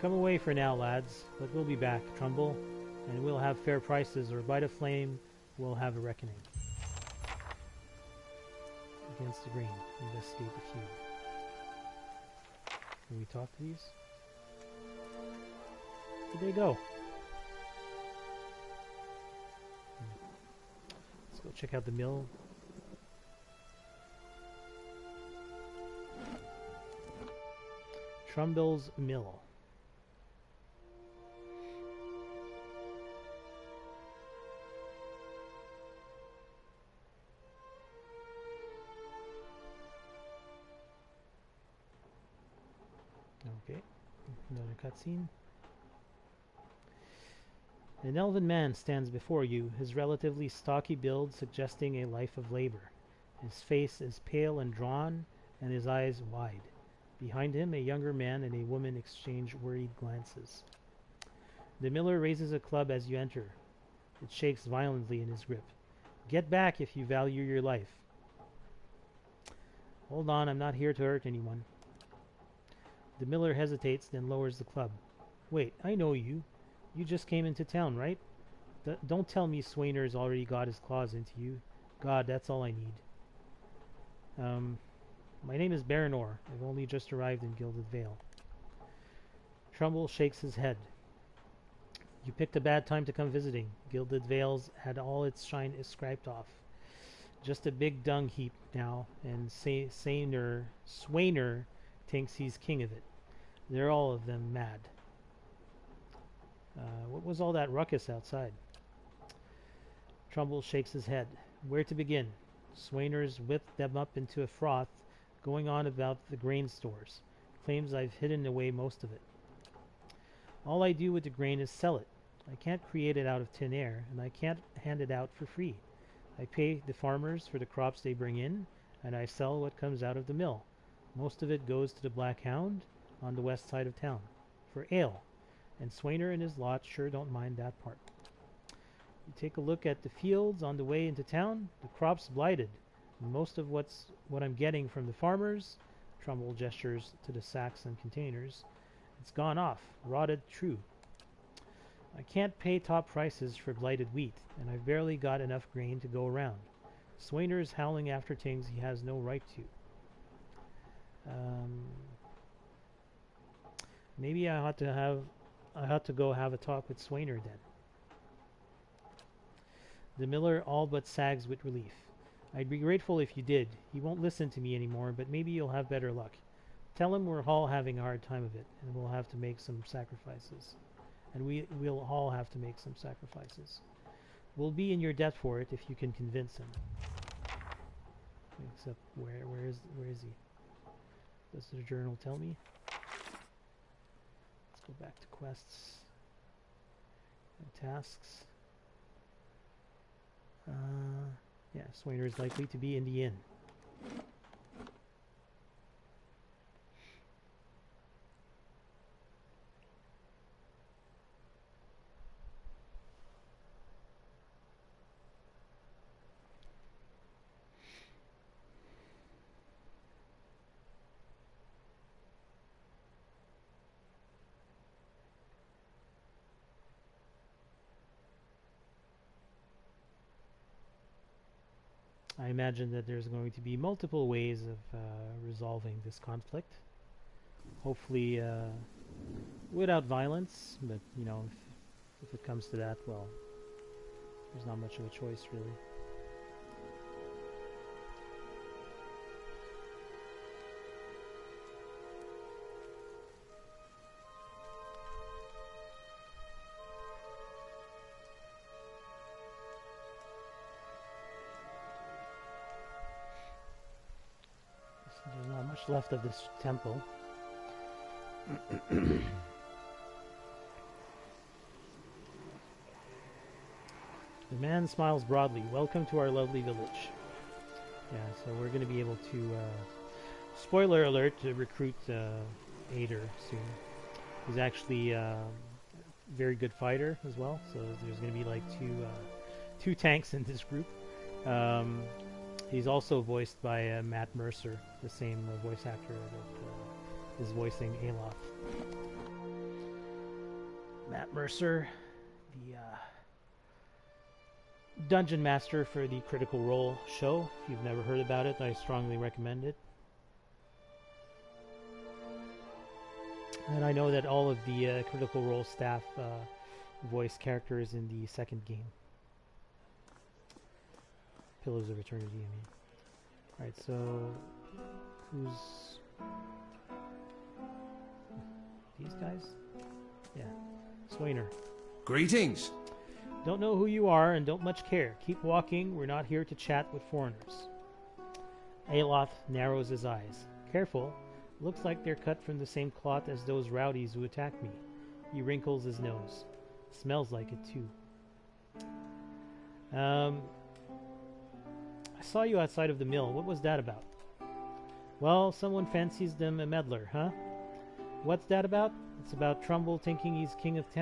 Come away for now, lads, but we'll be back, Trumbel, and we'll have fair prices, or by the flame, we'll have a reckoning. Against the grain. Investigate the feud. Can we talk to these? Where'd they go? Let's go check out the mill. Trumbel's mill. Okay, another cutscene. An elven man stands before you, his relatively stocky build suggesting a life of labor. His face is pale and drawn, and his eyes wide. Behind him, a younger man and a woman exchange worried glances. The miller raises a club as you enter. It shakes violently in his grip. Get back if you value your life. Hold on, I'm not here to hurt anyone. The miller hesitates, then lowers the club. Wait, I know you. You just came into town, right? Don't tell me Sweynur's already got his claws into you. God, that's all I need. My name is Baranor. I've only just arrived in Gilded Vale. Trumbel shakes his head. You picked a bad time to come visiting. Gilded Vale's had all its shine scraped off. Just a big dung heap now, and Sweynur thinks he's king of it. They're all of them mad. What was all that ruckus outside? Trumbel shakes his head. Where to begin? Sweynur's whipped them up into a froth, going on about the grain stores. Claims I've hidden away most of it. All I do with the grain is sell it. I can't create it out of thin air, and I can't hand it out for free. I pay the farmers for the crops they bring in, and I sell what comes out of the mill. Most of it goes to the Black Hound on the west side of town, for ale, and Sweynur and his lot sure don't mind that part. You take a look at the fields on the way into town, the crop's blighted. Most of what I'm getting from the farmers, Trumbel gestures to the sacks and containers, it's gone off, rotted true. I can't pay top prices for blighted wheat, and I've barely got enough grain to go around. Sweynur's howling after things he has no right to. Maybe I ought to go have a talk with Sweynur then. The miller all but sags with relief. I'd be grateful if you did. He won't listen to me anymore, but maybe you'll have better luck. Tell him we're all having a hard time of it, and we'll have to make some sacrifices. And we'll all have to make some sacrifices. We'll be in your debt for it if you can convince him. Except where is he? Does the journal tell me? Let's go back to quests and tasks. Yeah, Sweynur is likely to be in the inn. I imagine that there's going to be multiple ways of resolving this conflict. Hopefully without violence, but you know, if it comes to that, well, there's not much of a choice really. There's not much left of this temple. The man smiles broadly. Welcome to our lovely village. Yeah, so we're going to be able to, spoiler alert, to recruit Ader soon. He's actually a very good fighter as well, so there's going to be like two tanks in this group. He's also voiced by Matt Mercer, the same voice actor that is voicing Aloth. Matt Mercer, the Dungeon Master for the Critical Role show. If you've never heard about it, I strongly recommend it. And I know that all of the Critical Role staff voice characters in the second game. Pillars of Eternity, I mean. Alright, so who's these guys? Yeah. Sweynur. Greetings. Don't know who you are and don't much care. Keep walking, we're not here to chat with foreigners. Aloth narrows his eyes. Careful. Looks like they're cut from the same cloth as those rowdies who attacked me. He wrinkles his nose. Smells like it too. I saw you outside of the mill. What was that about? Well, someone fancies them a meddler, huh? What's that about? It's about Trumbel thinking he's king of the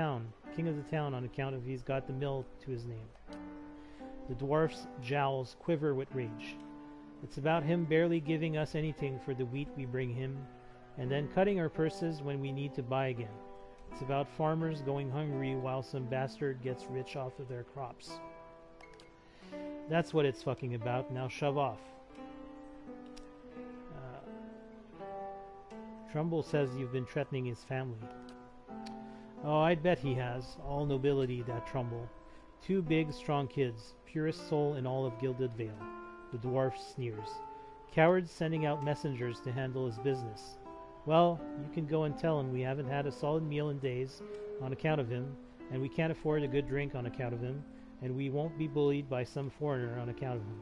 town on account of he's got the mill to his name. The dwarf's jowls quiver with rage. It's about him barely giving us anything for the wheat we bring him, and then cutting our purses when we need to buy again. It's about farmers going hungry while some bastard gets rich off of their crops. That's what it's fucking about. Now shove off. Trumbel says you've been threatening his family. Oh, I'd bet he has. All nobility, that Trumbel. 2 big, strong kids. Purest soul in all of Gilded Vale. The dwarf sneers. Cowards sending out messengers to handle his business. Well, you can go and tell him we haven't had a solid meal in days on account of him, and we can't afford a good drink on account of him, and we won't be bullied by some foreigner on account of him.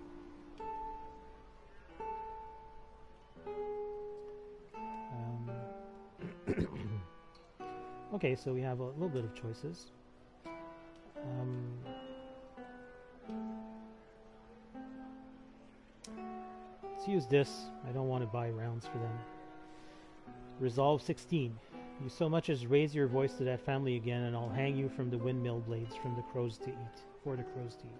Okay, so we have a little bit of choices. Let's use this. I don't want to buy rounds for them. Resolve 16. You so much as raise your voice to that family again, and I'll hang you from the windmill blades for the crows to eat.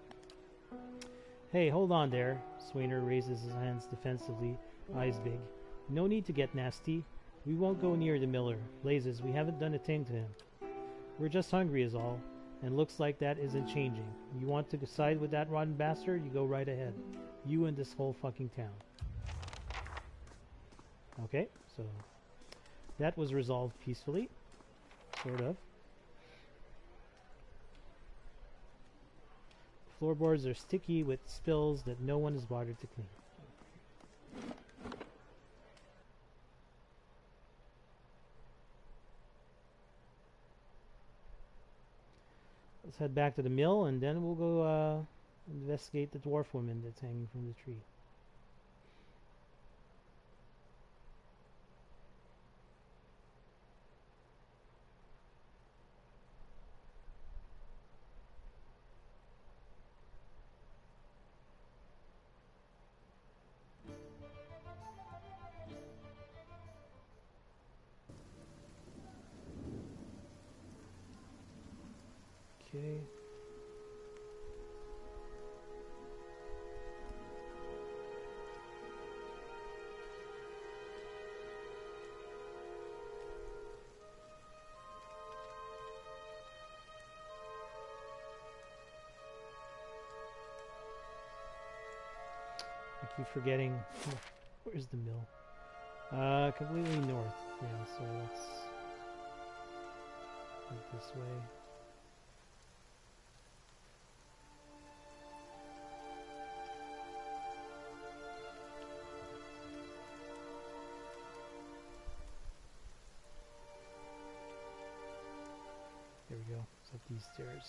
Hey, hold on there. Sweynur raises his hands defensively, eyes big. No need to get nasty. We won't go near the miller. Blazes, we haven't done a thing to him. We're just hungry is all, and looks like that isn't changing. You want to side with that rotten bastard? You go right ahead. You and this whole fucking town. Okay, so that was resolved peacefully. Sort of. Floorboards are sticky with spills that no one has bothered to clean. Let's head back to the mill, and then we'll go investigate the dwarf woman that's hanging from the tree. Okay. I keep forgetting. Where's the mill? Completely north. Yeah, so let's head this way. There we go. It's up these stairs.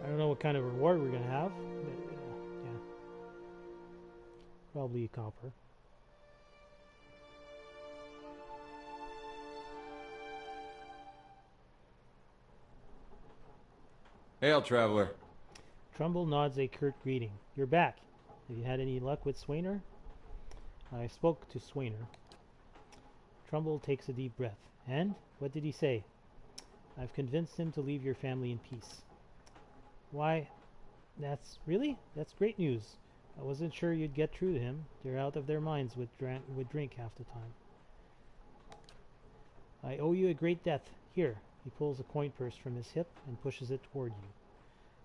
I don't know what kind of reward we're gonna have, but yeah. Probably copper. Hail, traveler. Trumbel nods a curt greeting. You're back. Have you had any luck with Sweynur? I spoke to Sweynur. Trumbel takes a deep breath. And? What did he say? I've convinced him to leave your family in peace. Why, that's great news. I wasn't sure you'd get through to him. They're out of their minds with drink half the time. I owe you a great debt. Here, he pulls a coin purse from his hip and pushes it toward you.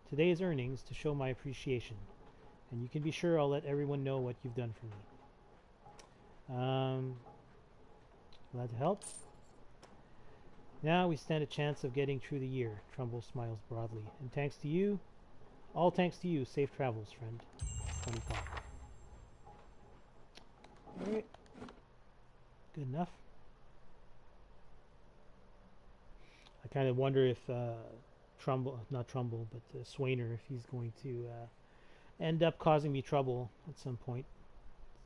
Today's earnings to show my appreciation, and you can be sure I'll let everyone know what you've done for me. Glad to help. Now we stand a chance of getting through the year. Trumbel smiles broadly. And thanks to you, all thanks to you, safe travels, friend. 20 pop. Alright. Good enough. I kind of wonder if not Trumbel, but Sweynur, if he's going to end up causing me trouble at some point.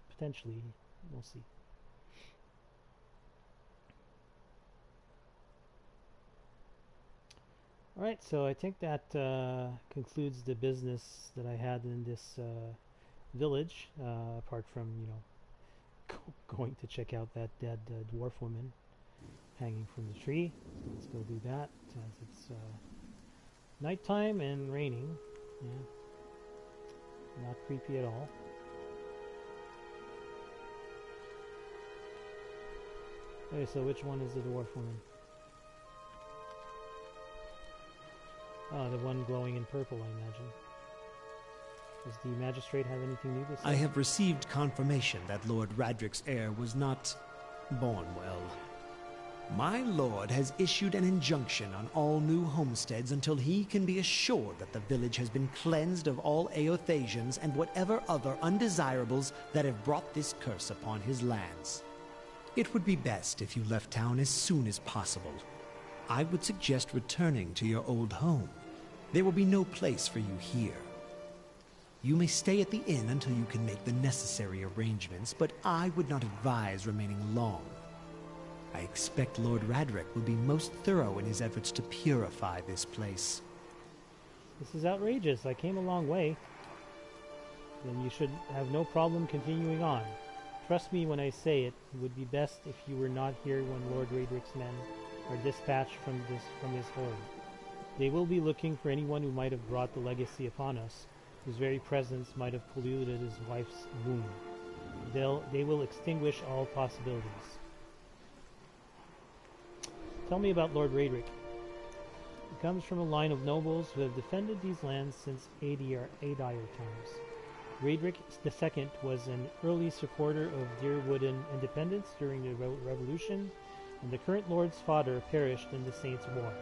Potentially. We'll see. Alright, so I think that concludes the business that I had in this village, apart from, you know, going to check out that dead dwarf woman hanging from the tree. So let's go do that, as it's nighttime and raining. Yeah. Not creepy at all. Okay, so which one is the dwarf woman? Oh, the one glowing in purple, I imagine. Does the magistrate have anything new to say? I have received confirmation that Lord Radric's heir was not born well. My lord has issued an injunction on all new homesteads until he can be assured that the village has been cleansed of all Aothasians and whatever other undesirables that have brought this curse upon his lands. It would be best if you left town as soon as possible. I would suggest returning to your old home. There will be no place for you here. You may stay at the inn until you can make the necessary arrangements, but I would not advise remaining long. I expect Lord Radric will be most thorough in his efforts to purify this place. This is outrageous. I came a long way. Then you should have no problem continuing on. Trust me when I say it would be best if you were not here when Lord Radric's men are dispatched from his horde. They will be looking for anyone who might have brought the legacy upon us, whose very presence might have polluted his wife's womb. They will extinguish all possibilities. Tell me about Lord Radric. He comes from a line of nobles who have defended these lands since Aedire times. Radric II was an early supporter of Deerwooden independence during the Revolution, and the current lord's father perished in the Saints' War.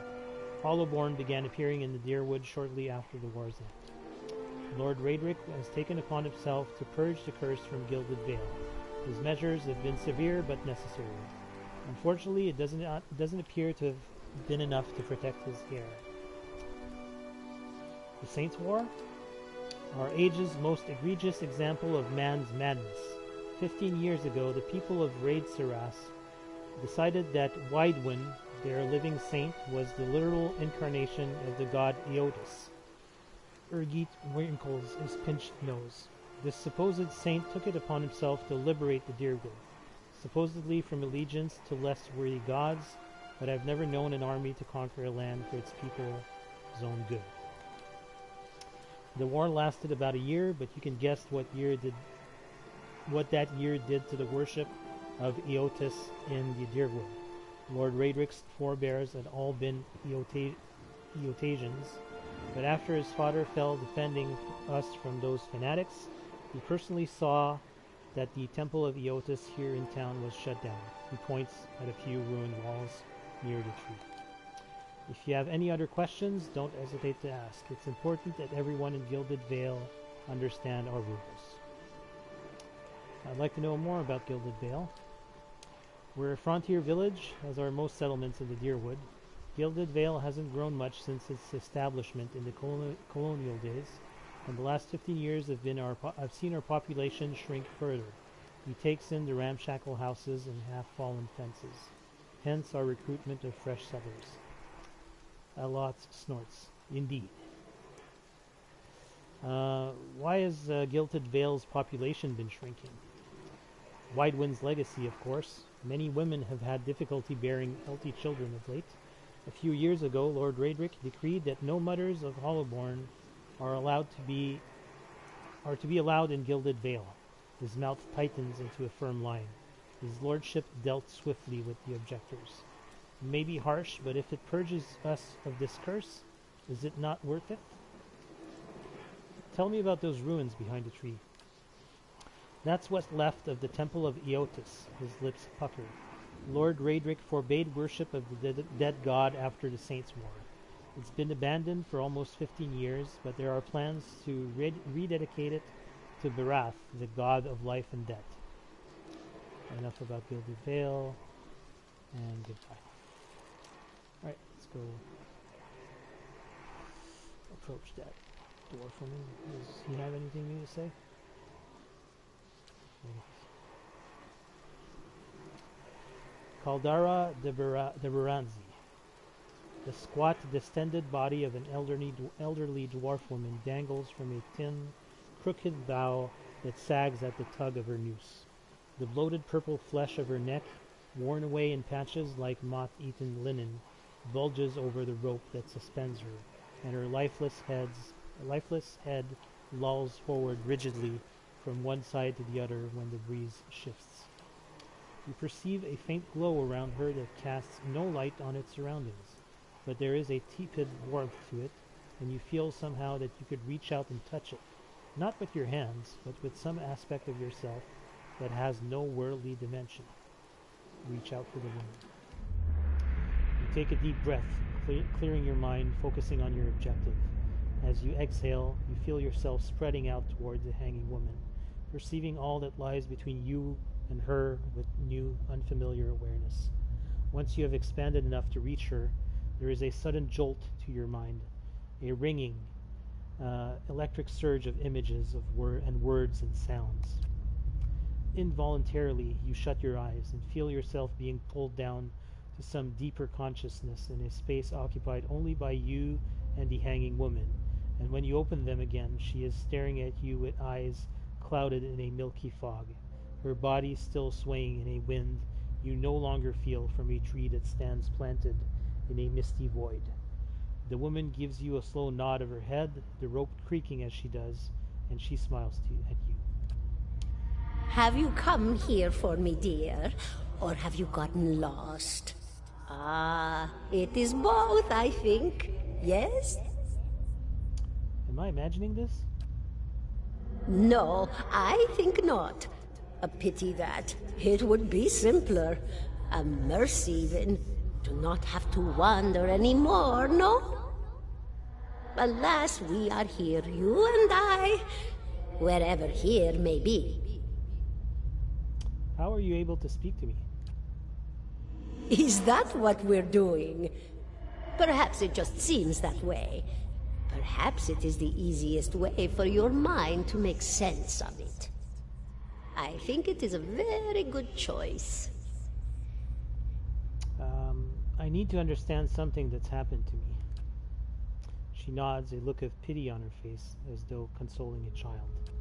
Hollowborn began appearing in the Deerwood shortly after the war's end. Lord Radric has taken upon himself to purge the curse from Gilded Vale. His measures have been severe but necessary. Unfortunately, it doesn't appear to have been enough to protect his heir. The Saints' War? Our age's most egregious example of man's madness. 15 years ago, the people of Raid Saras decided that Widewin, their living saint, was the literal incarnation of the god Eotus. Urgit wrinkles his pinched nose. This supposed saint took it upon himself to liberate the Deerwood, supposedly from allegiance to less worthy gods, but I've never known an army to conquer a land for its people's own good. The war lasted about a year, but you can guess what that year did to the worship of Eotus in the Deerwood. Lord Radric's forebears had all been Eotasians, but after his father fell defending us from those fanatics, he personally saw that the temple of Eotus here in town was shut down. He points at a few ruined walls near the tree. If you have any other questions, don't hesitate to ask. It's important that everyone in Gilded Vale understand our rules. I'd like to know more about Gilded Vale. We're a frontier village, as are most settlements in the Deerwood. Gilded Vale hasn't grown much since its establishment in the colonial days, and the last 15 years have seen our population shrink further. He takes in the ramshackle houses and half-fallen fences, hence our recruitment of fresh settlers. Aloth snorts. Indeed. Why has Gilded Vale's population been shrinking? Widewind's legacy, of course. Many women have had difficulty bearing healthy children of late. A few years ago, Lord Radric decreed that no mothers of Hollowborn are to be allowed in Gilded Vale. His mouth tightens into a firm line. His lordship dealt swiftly with the objectors. It may be harsh, but if it purges us of this curse, is it not worth it? Tell me about those ruins behind the tree. That's what's left of the temple of Eotus. His lips puckered. Lord Raedric forbade worship of the dead god after the Saints' War. It's been abandoned for almost 15 years, but there are plans to rededicate it to Barath, the god of life and death. Enough about Gilded Vale, and goodbye. Alright, let's go approach that dwarf woman. Does he have anything new to say? Caldara de Baranzi. The squat, distended body of an elderly dwarf woman dangles from a thin, crooked bough that sags at the tug of her noose. The bloated purple flesh of her neck, worn away in patches like moth-eaten linen, bulges over the rope that suspends her, and her lifeless head lolls forward rigidly from one side to the other when the breeze shifts. You perceive a faint glow around her that casts no light on its surroundings, but there is a tepid warmth to it, and you feel somehow that you could reach out and touch it, not with your hands, but with some aspect of yourself that has no worldly dimension. Reach out for the woman. You take a deep breath, clearing your mind, focusing on your objective. As you exhale, you feel yourself spreading out towards the hanging woman, perceiving all that lies between you and her with new, unfamiliar awareness. Once you have expanded enough to reach her, there is a sudden jolt to your mind, a ringing, electric surge of images of words and sounds. Involuntarily, you shut your eyes and feel yourself being pulled down to some deeper consciousness in a space occupied only by you and the hanging woman. And when you open them again, she is staring at you with eyes clouded in a milky fog, her body still swaying in a wind you no longer feel from a tree that stands planted in a misty void. The woman gives you a slow nod of her head, the rope creaking as she does, and she smiles at you. Have you come here for me, dear, or have you gotten lost? Ah, it is both, I think. Yes? Am I imagining this? No, I think not. A pity that. It would be simpler. A mercy, even. To not have to wander anymore, no? Alas, we are here, you and I, wherever here may be. How are you able to speak to me? Is that what we're doing? Perhaps it just seems that way. Perhaps it is the easiest way for your mind to make sense of it. I think it is a very good choice. I need to understand something that's happened to me. She nods, a look of pity on her face, as though consoling a child.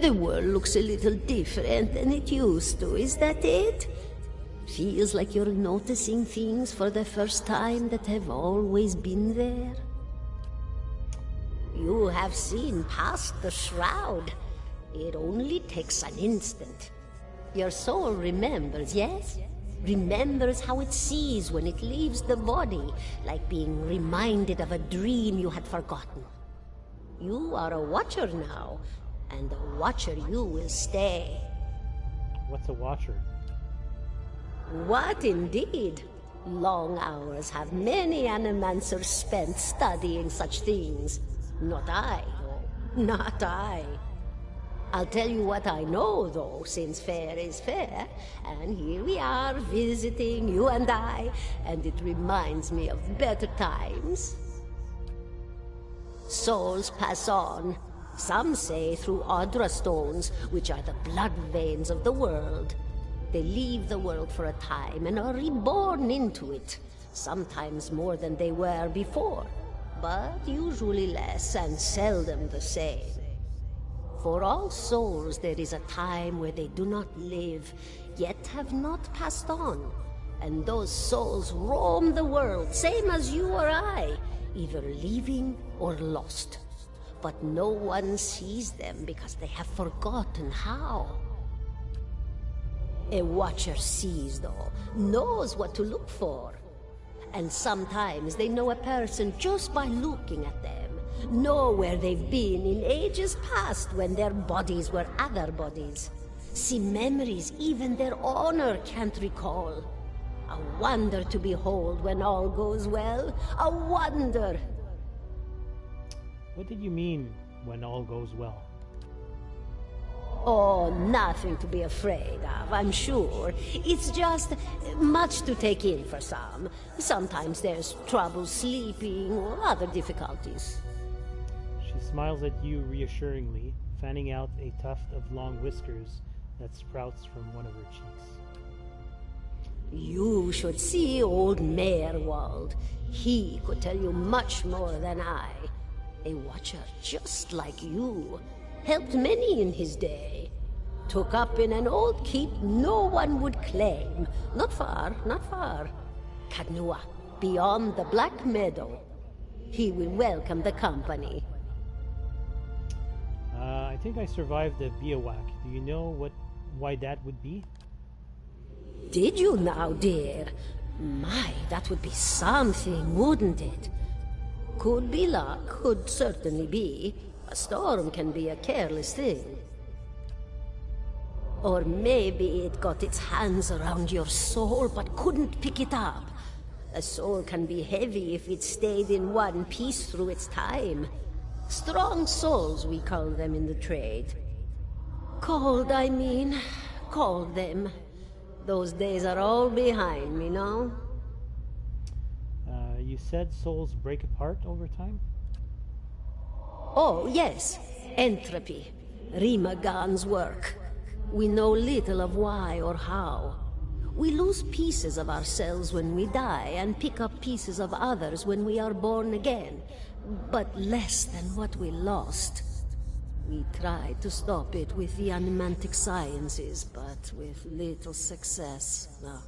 The world looks a little different than it used to, is that it? Feels like you're noticing things for the first time that have always been there. You have seen past the shroud. It only takes an instant. Your soul remembers, yes? Remembers how it sees when it leaves the body, like being reminded of a dream you had forgotten. You are a watcher now, and a watcher you will stay. What's a watcher? What indeed? Long hours have many animancers spent studying such things. Not I, though. Not I. I'll tell you what I know, though, since fair is fair, and here we are visiting, you and I, and it reminds me of better times. Souls pass on, some say through Audra stones, which are the blood veins of the world. They leave the world for a time and are reborn into it, sometimes more than they were before, but usually less and seldom the same. For all souls there is a time where they do not live, yet have not passed on, and those souls roam the world, same as you or I, either leaving or lost, but no one sees them because they have forgotten how. A watcher sees, though, knows what to look for. And sometimes they know a person just by looking at them, know where they've been in ages past when their bodies were other bodies. See memories even their owner can't recall. A wonder to behold when all goes well. A wonder! What did you mean, when all goes well? Oh, nothing to be afraid of, I'm sure. It's just much to take in for some. Sometimes there's trouble sleeping or other difficulties. She smiles at you reassuringly, fanning out a tuft of long whiskers that sprouts from one of her cheeks. You should see old Merwald. He could tell you much more than I. A watcher just like you. Helped many in his day. Took up in an old keep no one would claim. Not far, not far. Kadnua, beyond the Black Meadow. He will welcome the company. I think I survived the Biawak. Do you know why that would be? Did you now, dear? My, that would be something, wouldn't it? Could be luck, could certainly be. A storm can be a careless thing. Or maybe it got its hands around your soul but couldn't pick it up. A soul can be heavy if it stayed in one piece through its time. Strong souls, we call them in the trade. Cold, I mean. Called them. Those days are all behind me, no? You said souls break apart over time? Oh, yes. Entropy. Rimagan's work. We know little of why or how. We lose pieces of ourselves when we die and pick up pieces of others when we are born again, but less than what we lost. We tried to stop it with the animantic sciences, but with little success. No.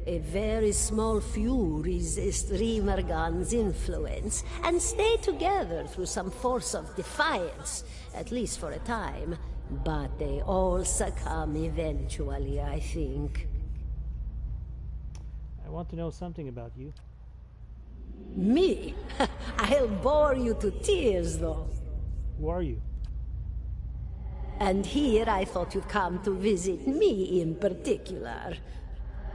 A very small few resist Rimergan's influence and stay together through some force of defiance, at least for a time. But they all succumb eventually, I think. I want to know something about you. Me? I'll bore you to tears, though. Who are you? And here I thought you'd come to visit me in particular.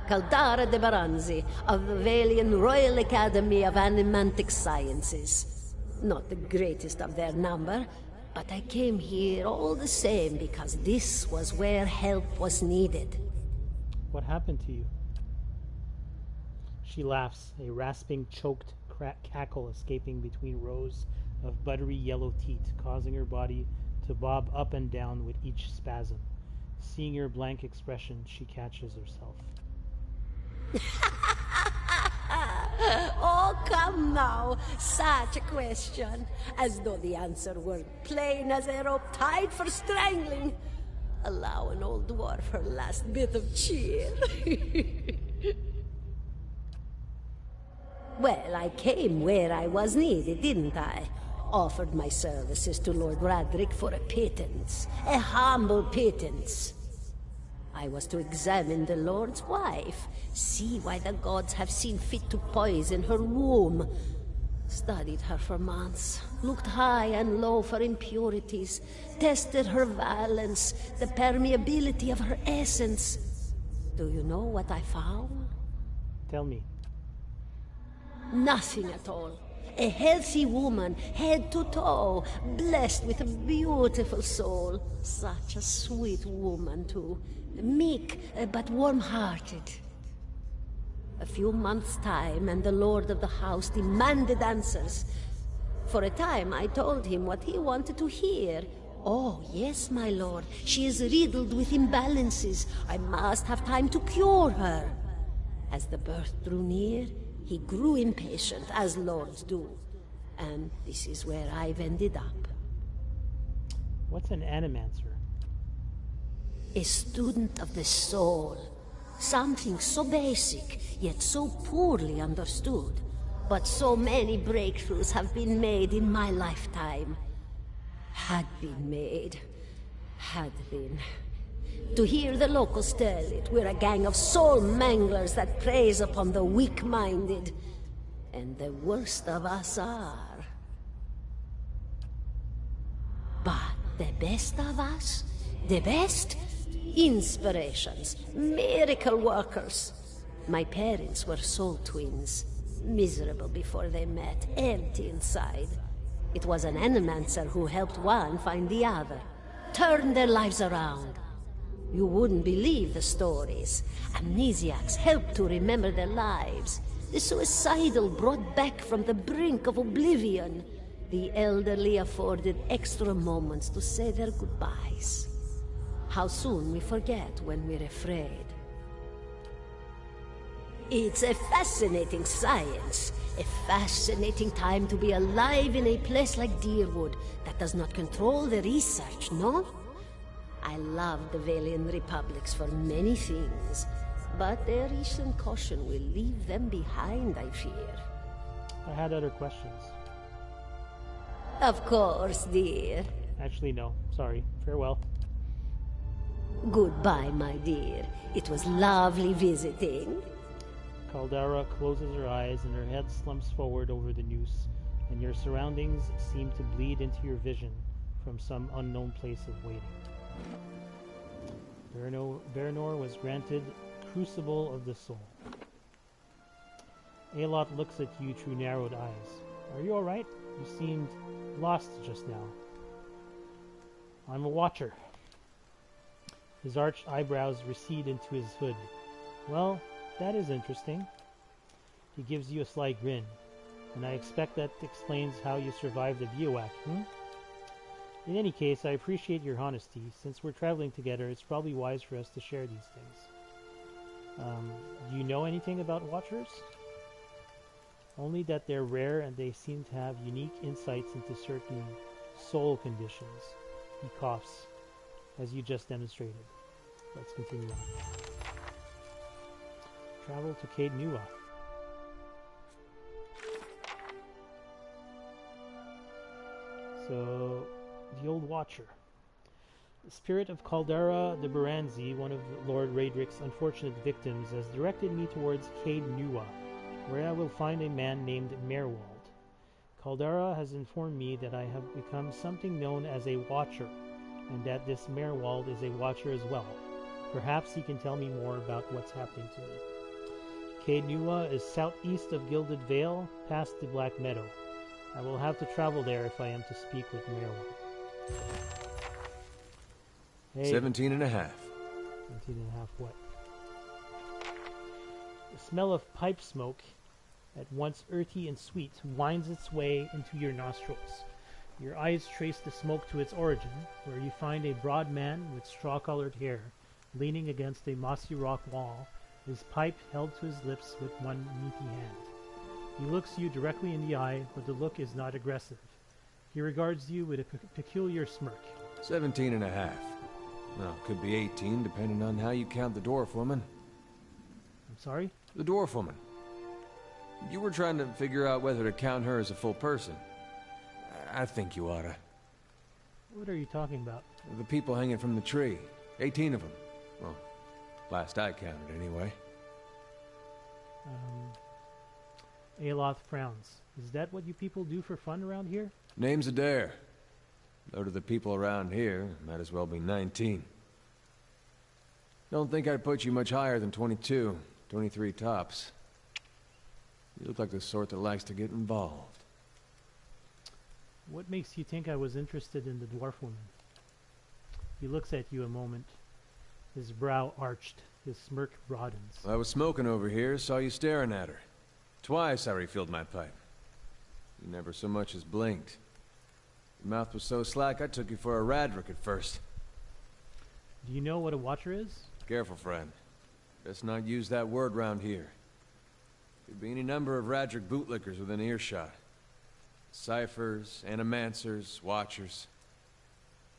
Caldara de Baranzi, of the Valian Royal Academy of Animantic Sciences. Not the greatest of their number, but I came here all the same because this was where help was needed. What happened to you? She laughs, a rasping, choked cackle escaping between rows of buttery yellow teeth, causing her body to bob up and down with each spasm. Seeing her blank expression, she catches herself. Oh, come now. Such a question. As though the answer were plain as a rope tied for strangling. Allow an old dwarf her last bit of cheer. Well, I came where I was needed, didn't I? Offered my services to Lord Radric for a pittance. A humble pittance. I was to examine the Lord's wife, see why the gods have seen fit to poison her womb. Studied her for months, looked high and low for impurities, tested her valence, the permeability of her essence. Do you know what I found? Tell me. Nothing at all. A healthy woman, head to toe, blessed with a beautiful soul. Such a sweet woman, too. Meek, but warm-hearted. A few months' time, and the lord of the house demanded answers. For a time, I told him what he wanted to hear. Oh, yes, my lord. She is riddled with imbalances. I must have time to cure her. As the birth drew near, he grew impatient, as lords do. And this is where I've ended up. What's an animancer? A student of the soul. Something so basic, yet so poorly understood. but so many breakthroughs have been made in my lifetime. Had been. To hear the locals tell it, we're a gang of soul manglers that preys upon the weak-minded. And the worst of us are. But the best of us? The best? Inspirations, miracle workers. My parents were soul twins. Miserable before they met, empty inside. It was an animancer who helped one find the other. Turned their lives around. You wouldn't believe the stories. Amnesiacs helped to remember their lives. The suicidal brought back from the brink of oblivion. The elderly afforded extra moments to say their goodbyes. How soon we forget when we're afraid. It's a fascinating science. A fascinating time to be alive in a place like Deerwood that does not control the research, no? I love the Valian republics for many things, but their recent caution will leave them behind, I fear. I had other questions. Of course, dear. Actually, no. Sorry. Farewell. Goodbye, my dear. It was lovely visiting. Caldera closes her eyes and her head slumps forward over the noose, and your surroundings seem to bleed into your vision from some unknown place of waiting. Bernor was granted Crucible of the Soul. Aloth looks at you through narrowed eyes. Are you alright? You seemed lost just now. I'm a watcher. His arched eyebrows recede into his hood. Well, that is interesting. He gives you a sly grin, and I expect that explains how you survived the bivouac, In any case, I appreciate your honesty. Since we're traveling together, it's probably wise for us to share these things. Do you know anything about Watchers? Only that they're rare and they seem to have unique insights into certain soul conditions. He coughs, as you just demonstrated. Let's continue on. Travel to Caed Nua. So, the Old Watcher. The spirit of Caldera de Baranzi, one of Lord Raedric's unfortunate victims, has directed me towards Caed Nua, where I will find a man named Merwald. Caldera has informed me that I have become something known as a Watcher, and that this Merwald is a Watcher as well. Perhaps he can tell me more about what's happening to me. Caed Nua is southeast of Gilded Vale, past the Black Meadow. I will have to travel there if I am to speak with Merwald. Hey. 17 and a half. 17 and a half what? The smell of pipe smoke, at once earthy and sweet, winds its way into your nostrils. Your eyes trace the smoke to its origin, where you find a broad man with straw-colored hair, leaning against a mossy rock wall, his pipe held to his lips with one meaty hand. He looks you directly in the eye, but the look is not aggressive. He regards you with a peculiar smirk. 17 and a half. Well, could be 18, depending on how you count the dwarf woman. I'm sorry? The dwarf woman. You were trying to figure out whether to count her as a full person. I think you oughta. What are you talking about? The people hanging from the tree. 18 of them. Well, last I counted, anyway. Aloth frowns. Is that what you people do for fun around here? Name's Adair. Though to the people around here, might as well be 19. Don't think I'd put you much higher than 22, 23 tops. You look like the sort that likes to get involved. What makes you think I was interested in the dwarf woman? He looks at you a moment. His brow arched. His smirk broadens. I was smoking over here, saw you staring at her. Twice I refilled my pipe. You never so much as blinked. Your mouth was so slack I took you for a Radric at first. Do you know what a watcher is? Careful, friend. Best not use that word round here. Could be any number of Radric bootlickers within earshot. Ciphers, animancers, watchers.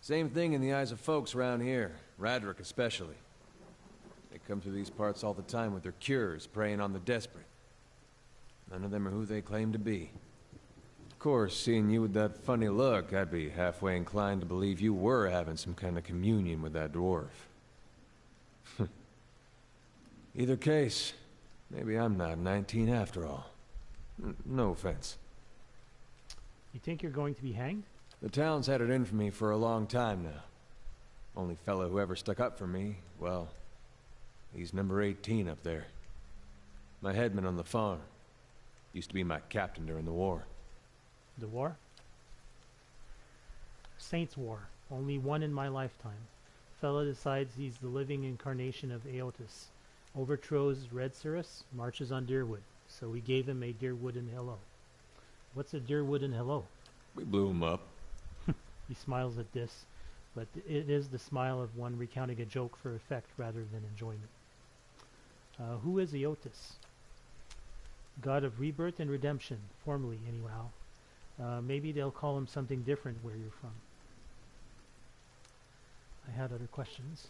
Same thing in the eyes of folks around here, Radric especially. They come through these parts all the time with their cures, preying on the desperate. none of them are who they claim to be. Of course, seeing you with that funny look, I'd be halfway inclined to believe you were having some kind of communion with that dwarf. Either case, maybe I'm not 19 after all. No offense. You think you're going to be hanged? The town's had it in for me for a long time now. Only fellow who ever stuck up for me, well, he's number 18 up there. My headman on the farm. Used to be my captain during the war. The war? Saints' War. Only one in my lifetime. Fella decides he's the living incarnation of Aotus. Overthrows Red Cirrus, marches on Deerwood. So we gave him a Deerwood and hello. What's a Deerwood and hello? We blew him up. He smiles at this, but it is the smile of one recounting a joke for effect rather than enjoyment. Who is Aotus? God of rebirth and redemption, formally anyhow. Maybe they'll call him something different where you're from. I had other questions.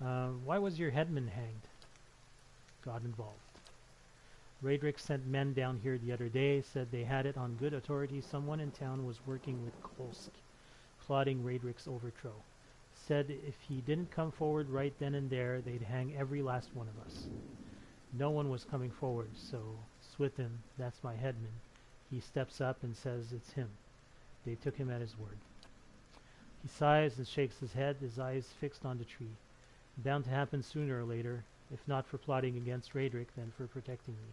Why was your headman hanged? God involved. Raedric sent men down here the other day, said they had it on good authority someone in town was working with Kolsk, plotting Raedric's overthrow. Said if he didn't come forward right then and there, they'd hang every last one of us. No one was coming forward, so Swithin, that's my headman, he steps up and says it's him. They took him at his word. He sighs and shakes his head, his eyes fixed on the tree. Bound to happen sooner or later, if not for plotting against Raedric, then for protecting me.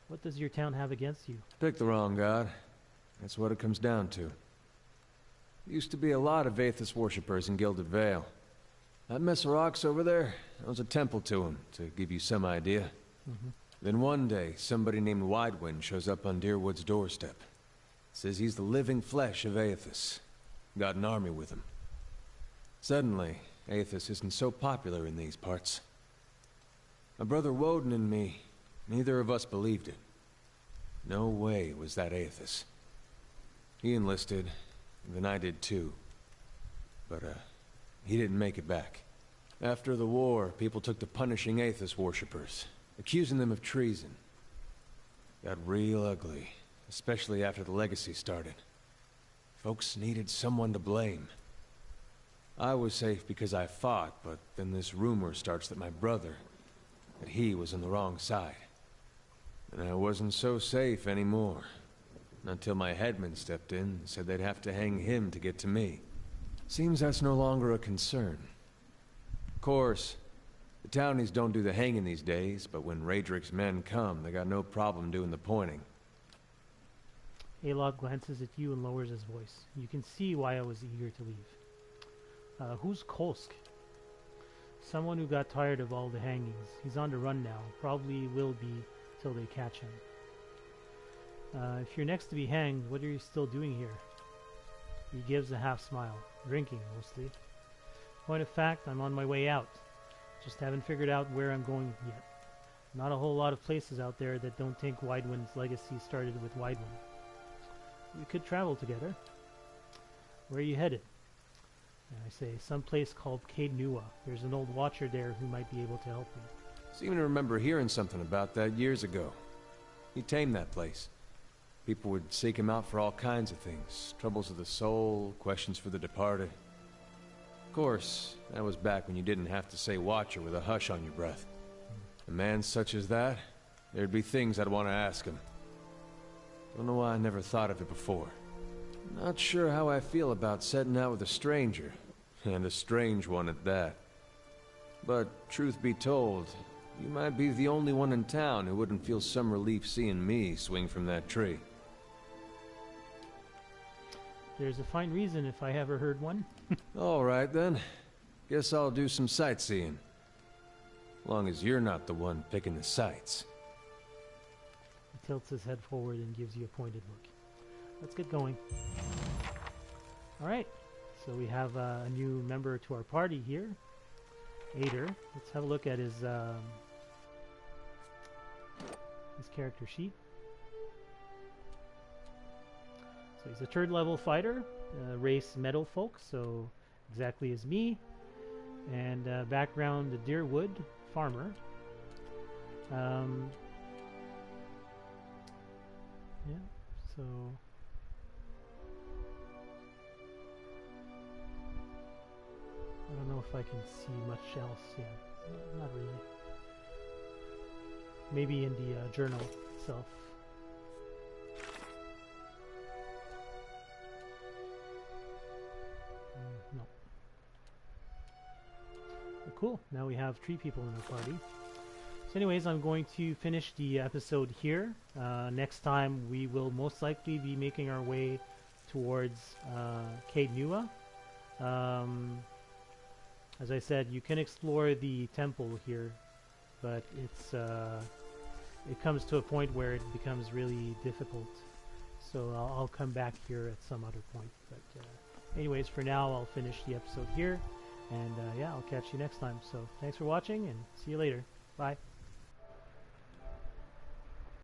What does your town have against you? Pick the wrong god. That's what it comes down to. Used to be a lot of Aethys worshippers in Gilded Vale. That mess of rocks over there, that was a temple to him, to give you some idea. Then one day, somebody named Widewind shows up on Deerwood's doorstep. Says he's the living flesh of Aethys. Got an army with him. Suddenly, Aethys isn't so popular in these parts. My brother Woden and me, neither of us believed it. No way was that Aethys. He enlisted, and then I did too. But, he didn't make it back. After the war, people took to punishing Aethys worshippers, accusing them of treason. Got real ugly, especially after the legacy started. Folks needed someone to blame. I was safe because I fought, but then this rumor starts that my brother, that he was on the wrong side. And I wasn't so safe anymore. Until my headman stepped in and said they'd have to hang him to get to me. Seems that's no longer a concern. Of course, the townies don't do the hanging these days, but when Raedric's men come, they got no problem doing the pointing. Aloth glances at you and lowers his voice. You can see why I was eager to leave. Who's Kolsk? Someone who got tired of all the hangings. He's on the run now. Probably will be till they catch him. If you're next to be hanged, what are you still doing here? He gives a half smile. Drinking, mostly. Point of fact, I'm on my way out. Just haven't figured out where I'm going yet. Not a whole lot of places out there that don't think Widewind's legacy started with Widewind. We could travel together. Where are you headed? And I say, someplace called Caed Nua. There's an old watcher there who might be able to help me. Seem to remember hearing something about that years ago. He tamed that place. People would seek him out for all kinds of things. Troubles of the soul, questions for the departed. Of course, that was back when you didn't have to say watcher with a hush on your breath. A man such as that, there'd be things I'd want to ask him. Don't know why I never thought of it before. Not sure how I feel about setting out with a stranger, and a strange one at that. But truth be told, you might be the only one in town who wouldn't feel some relief seeing me swing from that tree. There's a fine reason if I ever heard one. All right then. Guess I'll do some sightseeing. Long as you're not the one picking the sights. He tilts his head forward and gives you a pointed look. Let's get going. Alright, so we have a new member to our party here. Ader. Let's have a look at his character sheet. So he's a 3rd level fighter, race meadow folk, so exactly as me. And background, a Deerwood farmer. Yeah, so I don't know if I can see much else. Yeah, not really. Maybe in the journal itself. No. Well, cool. Now we have 3 people in the party. So anyways, I'm going to finish the episode here. Next time we will most likely be making our way towards Caed Nua. As I said, you can explore the temple here, but it comes to a point where it becomes really difficult. So I'll come back here at some other point. But anyways, for now I'll finish the episode here, and yeah, I'll catch you next time. So thanks for watching, and see you later. Bye.